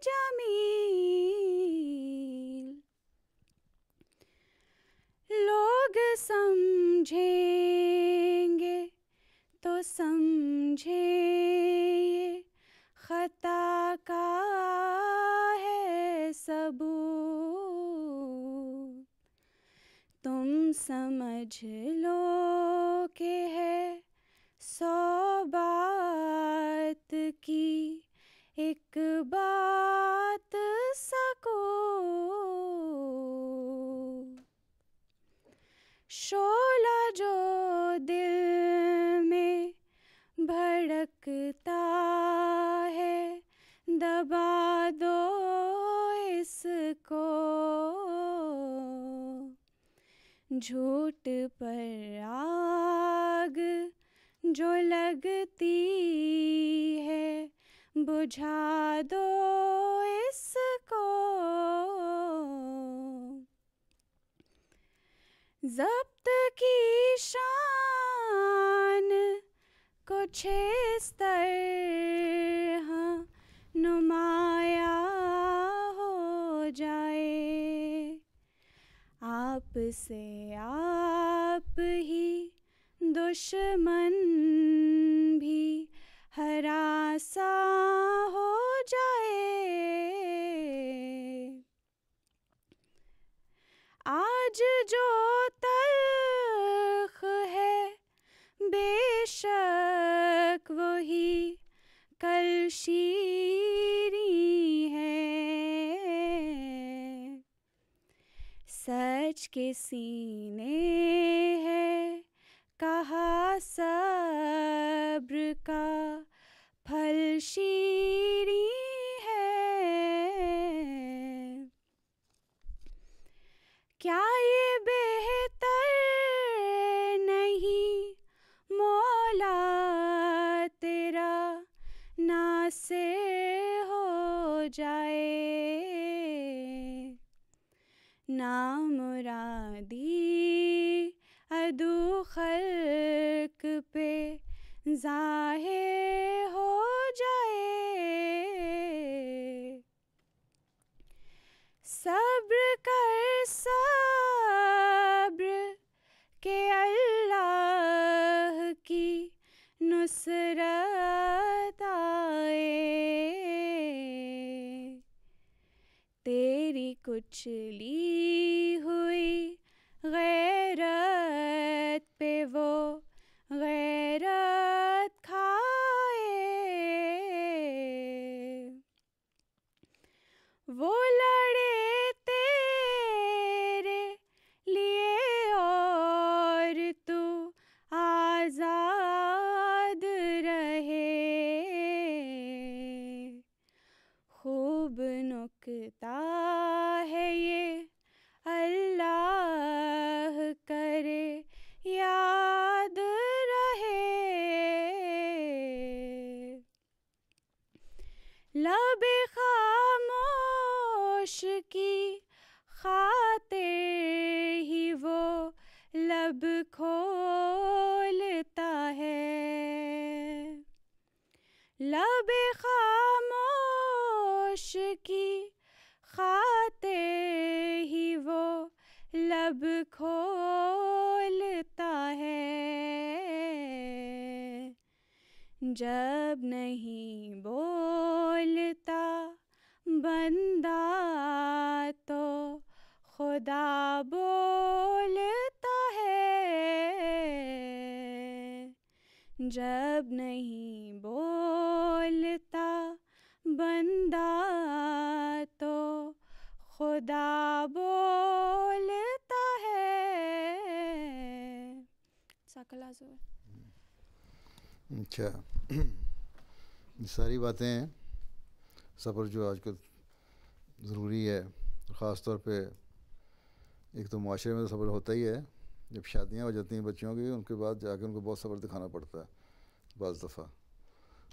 جمیل. لوگ سمجھیں گے سمجھے یہ خطا کا ہے ثبوت، تم سمجھ لو کہ ہے 100 بات کی ایک بات سکوت، شعلہ جو دل میں بھڑکتا ہے دبا دو اس کو، جھوٹ پر آگ جو لگتی ہے بجھا دو اس کو، ضبط کی شان کچھ اس طرح نمایاں ہو جائے، آپ سے آپ ہی دشمن بھی ہراساں ہو جائے، آج جو تلخ ہے بے شک وہی کل شیریں ہے، سچ کے سینے ہے کہا صبر کا پھل شیریں ہے، کیا یہ بہتر نہیں مولا تیرا ناصر ہو جائے، نامرادی عدو خلق پہ ظاہر ہو جائے، صبر کر صبر کہ اللہ کی نصرت آئے، تیری کچھ لی ہوئی غیرت پہ وہ غیرت کھائے، وہ لڑے تیرے لیے اور تو آزاد رہے، خوب نکتہ ہے یہ اللہ کرے یاد رہے، لب خاموش کی خاطر ہی وہ لب کھولتا ہے، لب خاموش کی خاطر ہی وہ لب کھولتا ہے، جب نہیں بولتا بندہ تو خدا بولتا ہے، جب نہیں بولتا بندہ تو خدا بولتا ہے، ساکلا زور۔ اچھا، یہ ساری باتیں ہیں، صبر جو آج کل ضروری ہے، خاص طور پہ ایک تو معاشرے میں تو صبر ہوتا ہی ہے، جب شادیاں ہو جاتی ہیں بچوں کی ان کے بعد جا کے ان کو بہت صبر دکھانا پڑتا ہے، بعض دفعہ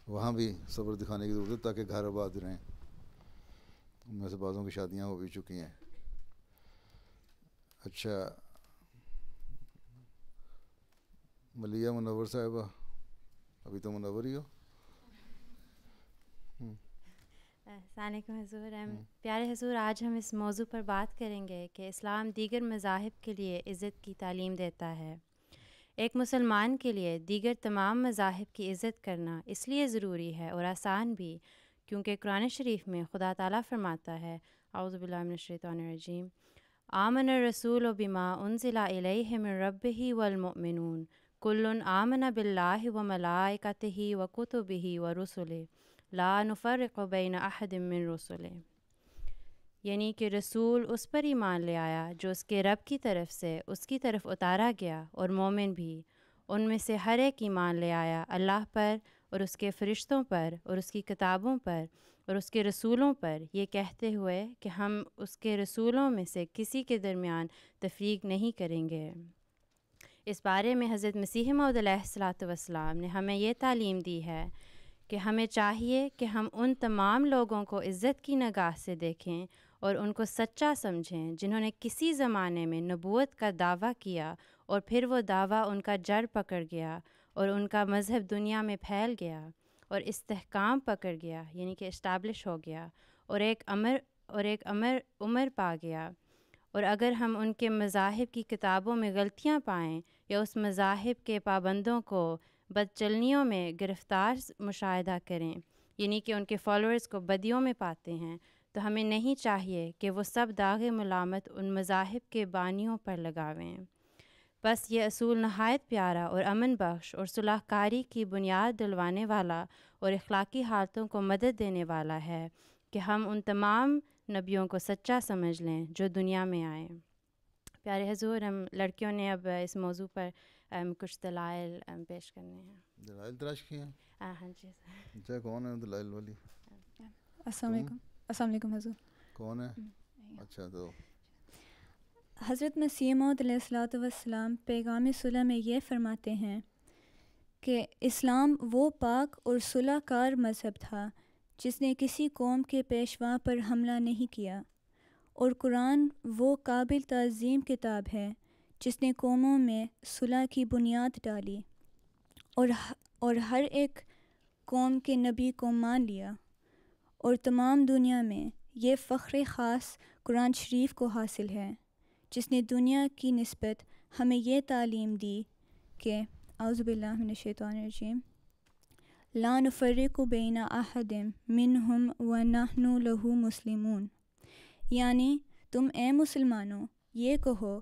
وہاں بھی صبر دکھانے کی ضرورت ہے تاکہ گھر آباد رہیں، ان میں سے بعضوں کی شادیاں ہو بھی چکی ہیں۔ اچھا، ملیہ منور صاحبہ، ابھی تو منور ہی ہو۔ السلام علیکم حضور، پیارے حضور، آج ہم اس موضوع پر بات کریں گے کہ اسلام دیگر مذاہب کے لیے عزت کی تعلیم دیتا ہے۔ ایک مسلمان کے لیے دیگر تمام مذاہب کی عزت کرنا اس لیے ضروری ہے اور آسان بھی کیونکہ قرآن شریف میں خدا تعالیٰ فرماتا ہے اعوذ باللہ من الشیطان الرجیم آمن الرسول بما انزل الیہ من ربہ والمؤمنون کل آمن باللہ وملائکتہ وکتبہ ورسلہ لا نفرق بین احد من رسلہ، یعنی کہ رسول اس پر ایمان لے آیا جو اس کے رب کی طرف سے اس کی طرف اتارا گیا، اور مومن بھی ان میں سے ہر ایک ایمان لے آیا اللہ پر اور اس کے فرشتوں پر اور اس کی کتابوں پر اور اس کے رسولوں پر، یہ کہتے ہوئے کہ ہم اس کے رسولوں میں سے کسی کے درمیان تفریق نہیں کریں گے۔ اس بارے میں حضرت مسیح موعود علیہ الصلوۃ والسلام نے ہمیں یہ تعلیم دی ہے کہ ہمیں چاہیے کہ ہم ان تمام لوگوں کو عزت کی نگاہ سے دیکھیں اور ان کو سچا سمجھیں جنہوں نے کسی زمانے میں نبوت کا دعویٰ کیا اور پھر وہ دعویٰ ان کا جڑ پکڑ گیا اور ان کا مذہب دنیا میں پھیل گیا اور استحکام پکڑ گیا، یعنی کہ اسٹیبلش ہو گیا اور ایک عمر پا گیا۔ اور اگر ہم ان کے مذاہب کی کتابوں میں غلطیاں پائیں یا اس مذاہب کے پابندوں کو بدچلنیوں میں گرفتار مشاہدہ کریں، یعنی کہ ان کے فالوورز کو بدیوں میں پاتے ہیں، تو ہمیں نہیں چاہیے کہ وہ سب داغ ملامت ان مذاہب کے بانیوں پر لگاویں۔ بس یہ اصول نہایت پیارا اور امن بخش اور صلح کاری کی بنیاد ڈلوانے والا اور اخلاقی حالتوں کو مدد دینے والا ہے کہ ہم ان تمام نبیوں کو سچا سمجھ لیں جو دنیا میں آئیں۔ پیارے حضور، ہم لڑکیوں نے اب اس موضوع پر کچھ دلائل پیش کرنے ہیں۔ دلائل تلاش کیے ہیں؟ ہاں جی۔ اچھا، کون ہے دلائل والی؟ السلام علیکم۔ السلام علیکم حضور۔ کون ہے؟ اچھا، تو حضرت مسیح موعود علیہ الصلوۃ والسلام پیغام صلح میں یہ فرماتے ہیں کہ اسلام وہ پاک اور صلح کار مذہب تھا جس نے کسی قوم کے پیشوا پر حملہ نہیں کیا، اور قرآن وہ قابل تعظیم کتاب ہے جس نے قوموں میں صلح کی بنیاد ڈالی اور ہر ایک قوم کے نبی کو مان لیا، اور تمام دنیا میں یہ فخر خاص قرآن شریف کو حاصل ہے جس نے دنیا کی نسبت ہمیں یہ تعلیم دی کہ اعوذ باللہ من الشیطان الرجیم لا نفرق بین احد منہم ونحن لہ مسلمون، یعنی تم اے مسلمانوں یہ کہو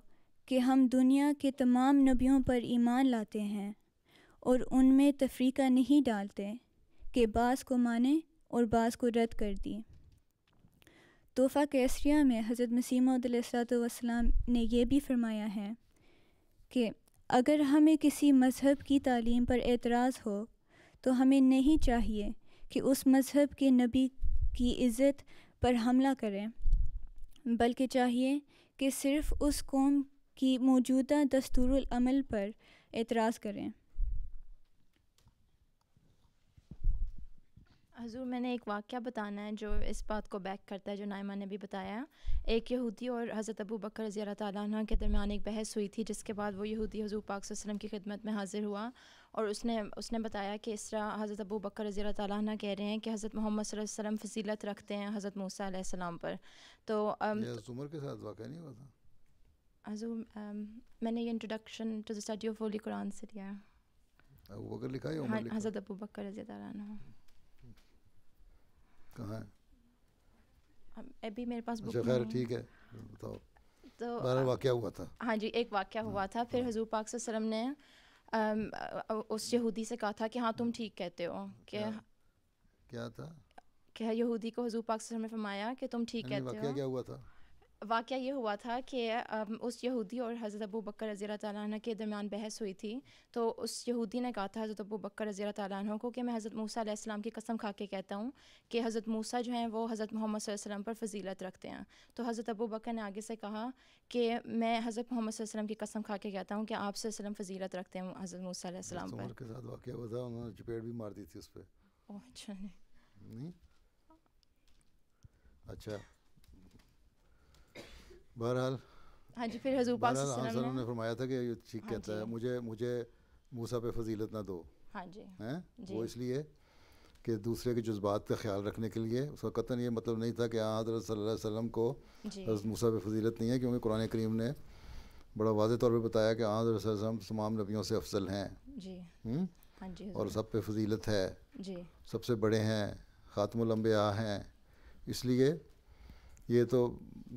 کہ ہم دنیا کے تمام نبیوں پر ایمان لاتے ہیں اور ان میں تفریقہ نہیں ڈالتے کہ بعض کو مانیں اور بعض کو رد کر دی۔ تحفہ کیسریہ میں حضرت مسیح موعود علیہ الصلوۃ والسلام نے یہ بھی فرمایا ہے کہ اگر ہمیں کسی مذہب کی تعلیم پر اعتراض ہو تو ہمیں نہیں چاہیے کہ اس مذہب کے نبی کی عزت پر حملہ کریں، بلکہ چاہیے کہ صرف اس قوم کی موجودہ دستور العمل پر اعتراض کریں۔ حضور، میں نے ایک واقعہ بتانا ہے جو اس بات کو بیک کرتا ہے جو نائمہ نے بھی بتایا۔ ایک یہودی اور حضرت ابو بکر رضی اللہ تعالیٰ عنہ کے درمیان ایک بحث ہوئی تھی، جس کے بعد وہ یہودی حضور پاک صلی اللہ علیہ وسلم کی خدمت میں حاضر ہوا، اور اس نے بتایا کہ اس طرح حضرت ابو بکر رضی اللہ تعالیٰ عنہ کہہ رہے ہیں کہ حضرت محمد صلی اللہ علیہ وسلم فضیلت رکھتے ہیں حضرت موسیٰ علیہ السلام پر۔ تو یہ عمر کے ساتھ واقعہ نہیں ہوا تھا؟ حضور، میں نے یہ introduction to the study of holy Quran سے لیا ہے۔ ابو بکر لکھا ہے یا عمر لکھا ہے؟ حضرت ابو بکر رضی اللہ عنہ۔ کہاں ہے؟ ابھی میرے پاس بک خیر ٹھیک ہے، بتاؤ۔ تو بہرحال واقعہ ہوا تھا۔ ہاں جی، ایک واقعہ ہوا تھا۔ پھر حضور پاک صلی اللہ علیہ وسلم نے اس یہودی سے کہا تھا کہ ہاں تم ٹھیک کہتے ہو، کہ کیا تھا کہ یہودی کو حضور پاک صلی اللہ علیہ وسلم نے فرمایا کہ تم ٹھیک کہتے ہو۔ واقعہ کیا ہوا تھا؟ واقعہ یہ ہوا تھا کہ اس یہودی اور حضرت ابو بکر رضی اللہ تعالیٰ عنہ کے درمیان بحث ہوئی تھی، تو اس یہودی نے کہا تھا حضرت ابو بکر رضی اللہ تعالیٰ عنہ کو کہ میں حضرت موسیٰ علیہ السلام کی قسم کھا کے کہتا ہوں کہ حضرت موسیٰ جو ہیں وہ حضرت محمد صلی اللہ علیہ وسلم پر فضیلت رکھتے ہیں۔ تو حضرت ابو بکر نے آگے سے کہا کہ میں حضرت محمد صلی اللہ علیہ وسلم کی قسم کھا کے کہتا ہوں کہ آپ صلی اللہ علیہ وسلم فضیلت رکھتے ہیں حضرت موسیٰ علیہ السلام پر۔ عمر کے ساتھ واقعہ ہوا تھا، انہوں نے چپیڑ بھی مار دی تھی اس پہ۔ اچھا نہیں، اچھا، بہرحال ہاں جی۔ پھر حضور پاک صلی اللہ علیہ وسلم نے فرمایا تھا کہ یہ ٹھیک کہتا ہے، مجھے موسیٰ پہ فضیلت نہ دو۔ ہاں جی، وہ اس لیے کہ دوسرے کے جذبات کا خیال رکھنے کے لیے، اس کا قطعاً یہ مطلب نہیں تھا کہ حضرت صلی اللہ علیہ وسلم کو حضرت موسیٰ پہ فضیلت نہیں ہے، کیونکہ قرآن کریم نے بڑا واضح طور پہ بتایا کہ حضرت صلی اللہ علیہ وسلم تمام نبیوں سے افضل ہیں جی ہاں جی اور سب پہ فضیلت ہے جی سب سے بڑے ہیں خاتم الانبیاء ہیں. اس لیے یہ تو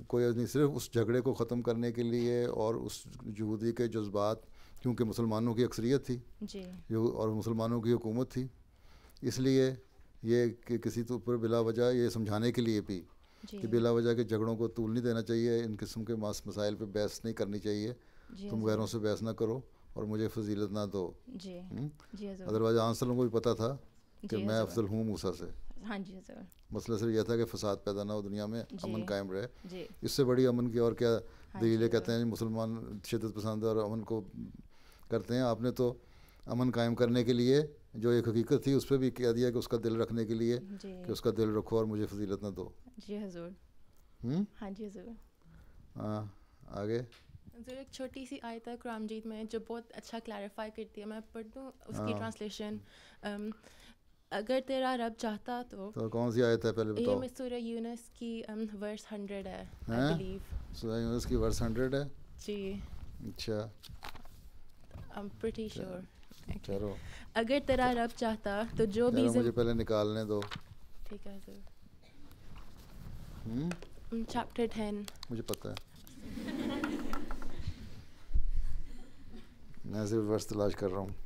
کوئی نہیں صرف اس جھگڑے کو ختم کرنے کے لیے اور اس یہودی کے جذبات کیونکہ مسلمانوں کی اکثریت تھی جی اور مسلمانوں کی حکومت تھی اس لیے یہ کہ کسی تو اوپر بلا وجہ یہ سمجھانے کے لیے بھی کہ بلا وجہ کے جھگڑوں کو طول نہیں دینا چاہیے. ان قسم کے مسائل پہ بحث نہیں کرنی چاہیے. تم غیروں سے بحث نہ کرو اور مجھے فضیلت نہ دو. جی ادروائز آنسلوں کو بھی پتہ تھا کہ میں افضل ہوں موسیٰ سے. ہاں جی حضور. مسئلہ صرف یہ تھا کہ فساد پیدا نہ ہو دنیا میں امن قائم رہے. جی اس سے بڑی امن کی اور کیا دلیلیں کہتے ہیں مسلمان شدت پسند اور امن کو کرتے ہیں. آپ نے تو امن قائم کرنے کے لیے جو ایک حقیقت تھی اس پہ بھی کہہ دیا کہ اس کا دل رکھنے کے لیے کہ اس کا دل رکھو اور مجھے فضیلت نہ دو. جی حضور. ہاں جی حضور. ہاں آگے حضور ایک چھوٹی سی آیت ہے قرآن مجید میں جو بہت اچھا کلیریفائی کرتی ہے. میں پڑھ دوں اس کی ٹرانسلیشن. اگر تیرا رب چاہتا تو کون سی آیت ہے پہلے بتاؤ. یہ سورہ یونس کی ورس 100 ہے آئی بلیو. سورہ یونس کی ورس 100 ہے. جی اچھا I'm pretty sure. چلو اگر تیرا رب چاہتا تو جو بھی مجھے پہلے نکالنے دو. ٹھیک ہے حضور. چیپٹر 10 مجھے پتہ ہے میں صرف ورس تلاش کر رہا ہوں.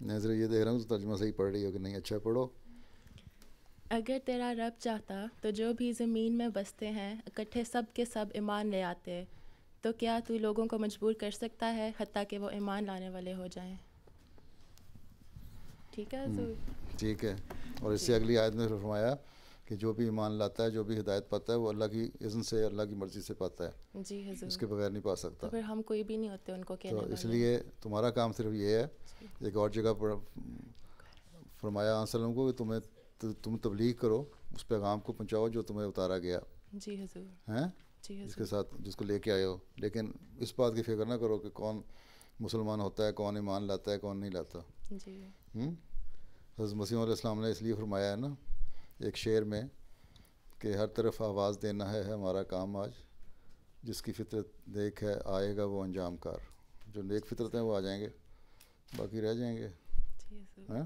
میں صرف یہ دیکھ رہا ہوں تو ترجمہ صحیح پڑھ رہی ہو کہ نہیں. اچھا پڑھو. اگر تیرا رب چاہتا تو جو بھی زمین میں بستے ہیں اکٹھے سب کے سب ایمان لے آتے تو کیا تو لوگوں کو مجبور کر سکتا ہے حتیٰ کہ وہ ایمان لانے والے ہو جائیں. ٹھیک ہے حضور. ٹھیک ہے. اور اس سے اگلی آیت میں فرمایا کہ جو بھی ایمان لاتا ہے جو بھی ہدایت پاتا ہے وہ اللہ کی اذن سے اللہ کی مرضی سے پاتا ہے. جی حضور. اس کے بغیر نہیں پا سکتا. تو پھر ہم کوئی بھی نہیں ہوتے ان کو کہنے تو والے. اس لیے تمہارا کام صرف یہ ہے. ایک اور جگہ پر فرمایا وسلم کو کہ تم تبلیغ کرو اس پیغام کو پہنچاؤ جو تمہیں اتارا گیا. جی حضور. ہیں جس کے ساتھ جس کو لے کے آئے ہو. لیکن اس بات کی فکر نہ کرو کہ کون مسلمان ہوتا ہے کون ایمان لاتا ہے کون نہیں لاتا. جی. حضرت مسیح علیہ السلام نے اس لیے فرمایا ہے نا ایک شعر میں کہ ہر طرف آواز دینا ہے ہمارا کام آج. جس کی فطرت دیکھ ہے آئے گا وہ انجام کار. جو نیک فطرت ہیں وہ آ جائیں گے باقی رہ جائیں گے. ہیں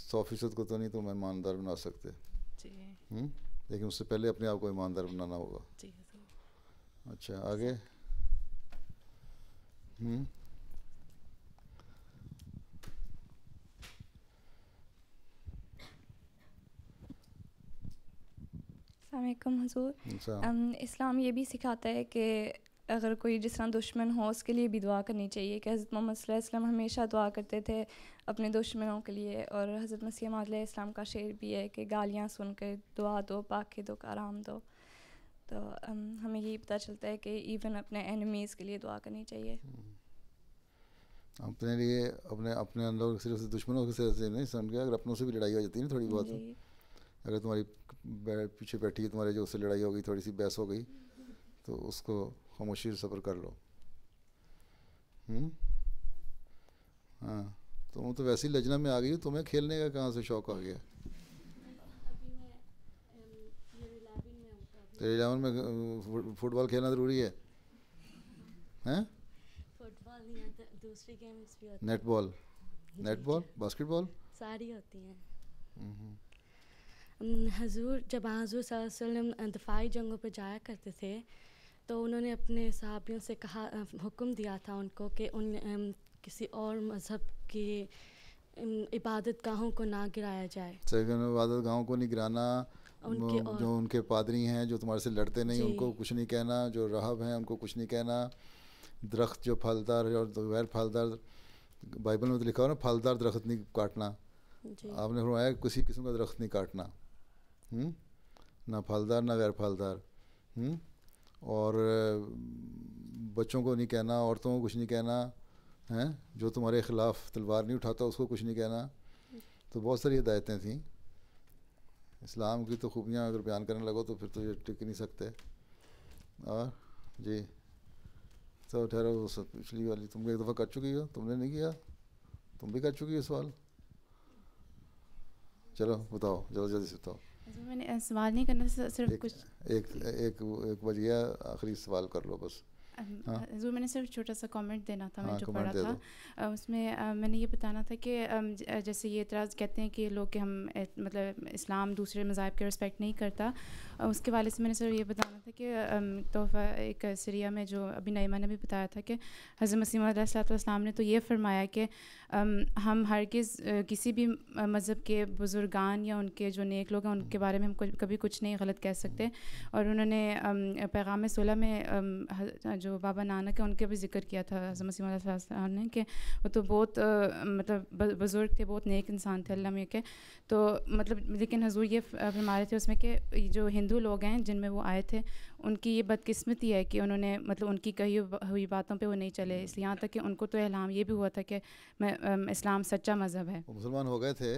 100% کو تو نہیں تم ایماندار بنا سکتے. لیکن اس سے پہلے اپنے آپ کو ایماندار بنانا ہوگا. اچھا آگے. السلام علیکم حضور. اسلام یہ بھی سکھاتا ہے کہ اگر کوئی جس طرح دشمن ہو اس کے لیے بھی دعا کرنی چاہیے کہ حضرت محمد صلی اللہ علیہ وسلم ہمیشہ دعا کرتے تھے اپنے دشمنوں کے لیے. اور حضرت مسیح موعود علیہ السلام کا شعر بھی ہے کہ گالیاں سن کر دعا دو پاک دو کا آرام دو. تو ہمیں یہی پتہ چلتا ہے کہ ایون اپنے اینیمیز کے لیے دعا کرنی چاہیے. اپنے لیے اپنے اندر صرف دشمنوں سے نہیں سمجھ گیا. اگر اپنوں سے بھی لڑائی ہو جاتی ہے نا تھوڑی بہت. اگر تمہاری پیچھے بیٹھی ہے تمہارے جو اس سے لڑائی ہو گئی تھوڑی سی بحث ہو گئی تو اس کو خاموشی سے صبر کر لو. ہاں تم تو ویسے ہی لجنا میں آ گئی. تمہیں کھیلنے کا کہاں سے شوق آ گیا؟ تیرے 11 میں فٹ بال کھیلنا ضروری ہے. نیٹ بال باسکٹ بال ساری ہوتی ہیں. حضور جب حضور صلی اللہ علیہ وسلم دفاعی جنگوں پہ جایا کرتے تھے تو انہوں نے اپنے صحابیوں سے کہا حکم دیا تھا ان کو کہ ان کسی اور مذہب کی عبادت گاہوں کو نہ گرایا جائے. عبادت گاہوں کو نہیں گرانا. جو ان کے پادری ہیں جو تمہارے سے لڑتے نہیں ان کو کچھ نہیں کہنا. جو راہب ہیں ان کو کچھ نہیں کہنا. درخت جو پھلدار ہے اور غیر پھلدار بائبل میں تو لکھا ہو نا پھلدار درخت نہیں کاٹنا. آپ نے فرمایا کسی قسم کا درخت نہیں کاٹنا. نہ پھلدار نہ غیر پھلدار. اور بچوں کو نہیں کہنا عورتوں کو کچھ نہیں کہنا. جو تمہارے خلاف تلوار نہیں اٹھاتا اس کو کچھ نہیں کہنا. تو بہت ساری ہدایتیں تھیں. اسلام کی تو خوبیاں اگر بیان کرنے لگو تو پھر تو یہ ٹک نہیں سکتے. اور جی تو ٹھہرو، پچھلی والی تم ایک دفعہ کر چکی ہو، تم نے نہیں کیا، تم بھی کر چکی ہو سوال. چلو بتاؤ، جلدی سے بتاؤ. میں نے سوال نہیں کرنا، صرف کچھ ایک بج گیا، آخری سوال کر لو بس. حضور میں نے صرف چھوٹا سا کامنٹ دینا تھا، میں جو پڑھا تھا اس میں میں نے یہ بتانا تھا کہ جیسے یہ اعتراض کہتے ہیں کہ لوگ کہ ہم مطلب اسلام دوسرے مذاہب کے رسپیکٹ نہیں کرتا، اس کے والے سے میں نے صرف یہ بتانا تھا کہ تحفہ ایک سریہ میں جو ابھی نعیمہ نے بھی بتایا تھا کہ حضرت مسیح علیہ الصلوۃ والسلام نے تو یہ فرمایا کہ ہم ہرگز کسی بھی مذہب کے بزرگان یا ان کے جو نیک لوگ ہیں ان کے بارے میں ہم کبھی کچھ نہیں غلط کہہ سکتے. اور انہوں نے پیغام صلح میں جو بابا نانک ہے ان کا بھی ذکر کیا تھا حضرت مسیح علیہ السلام نے کہ وہ تو بہت مطلب بزرگ تھے، بہت نیک انسان تھے اللہ میں کے. تو مطلب لیکن حضور یہ فرما رہے تھے اس میں کہ جو ہندو لوگ ہیں جن میں وہ آئے تھے ان کی یہ بدقسمتی ہے کہ انہوں نے مطلب ان کی کہی ہوئی باتوں پہ وہ نہیں چلے، اس لیے یہاں تک کہ ان کو تو اعلان یہ بھی ہوا تھا کہ میں اسلام سچا مذہب ہے. مسلمان ہو گئے تھے،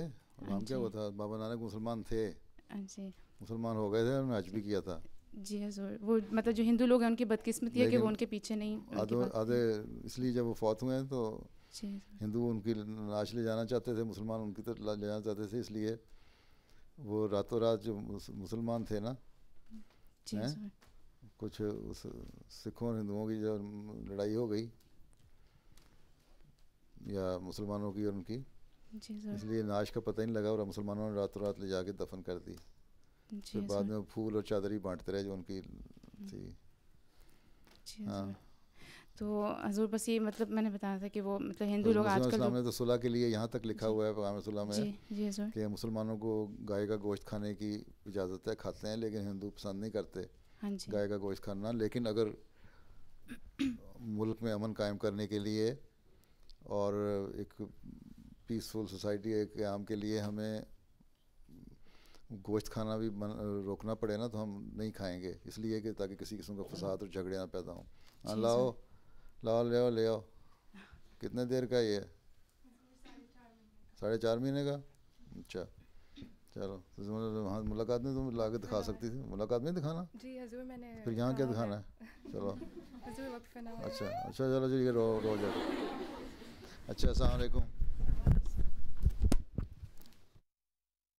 نام کیا ہوا تھا؟ بابا نانک مسلمان تھے. جی مسلمان ہو گئے تھے، انہوں نے حج بھی کیا تھا. جی حضور وہ مطلب جو ہندو لوگ ہیں ان کی بدقسمتی ہے کہ وہ ان کے پیچھے نہیں آدھے اس لیے جب وہ فوت ہوئے ہیں تو ہندو ان کی لاش لے جانا چاہتے تھے، مسلمان ان کی طرف لے جانا چاہتے تھے، اس لیے وہ راتوں رات جو مسلمان تھے نا، کچھ سکھوں اور ہندوؤں کی جو لڑائی ہو گئی یا مسلمانوں کی اور ان کی، اس لیے ناش کا پتہ ہی نہیں لگا اور مسلمانوں نے راتوں رات لے جا کے دفن کر دی. پھر بعد میں پھول اور چادر ہی بانٹتے رہے جو ان کی تھی. ہاں تو حضور بس یہ مطلب میں نے بتایا تھا کہ وہ مطلب ہندو لوگ آج کل اسلام نے تو صلح کے لیے یہاں تک لکھا ہوا ہے پیغام صلح میں کہ مسلمانوں کو گائے کا گوشت کھانے کی اجازت ہے، کھاتے ہیں، لیکن ہندو پسند نہیں کرتے گائے کا گوشت کھانا. لیکن اگر ملک میں امن قائم کرنے کے لیے اور ایک پیسفل سوسائٹی کے قیام کے لیے ہمیں گوشت کھانا بھی روکنا پڑے نا تو ہم نہیں کھائیں گے، اس لیے کہ تاکہ کسی قسم کا فساد اور جھگڑے نہ پیدا ہوں. ہاں لاؤ لے آؤ. کتنے دیر کا یہ ہے؟ 4.5 مہینے کا. اچھا چلو وہاں ملاقات میں تم لا کے دکھا سکتی تھی، ملاقات میں دکھانا. جی حضور میں نے پھر یہاں کیا دکھانا ہے؟ چلو حضور وقت اچھا چلو جی یہ رو جاؤ. اچھا السلام علیکم.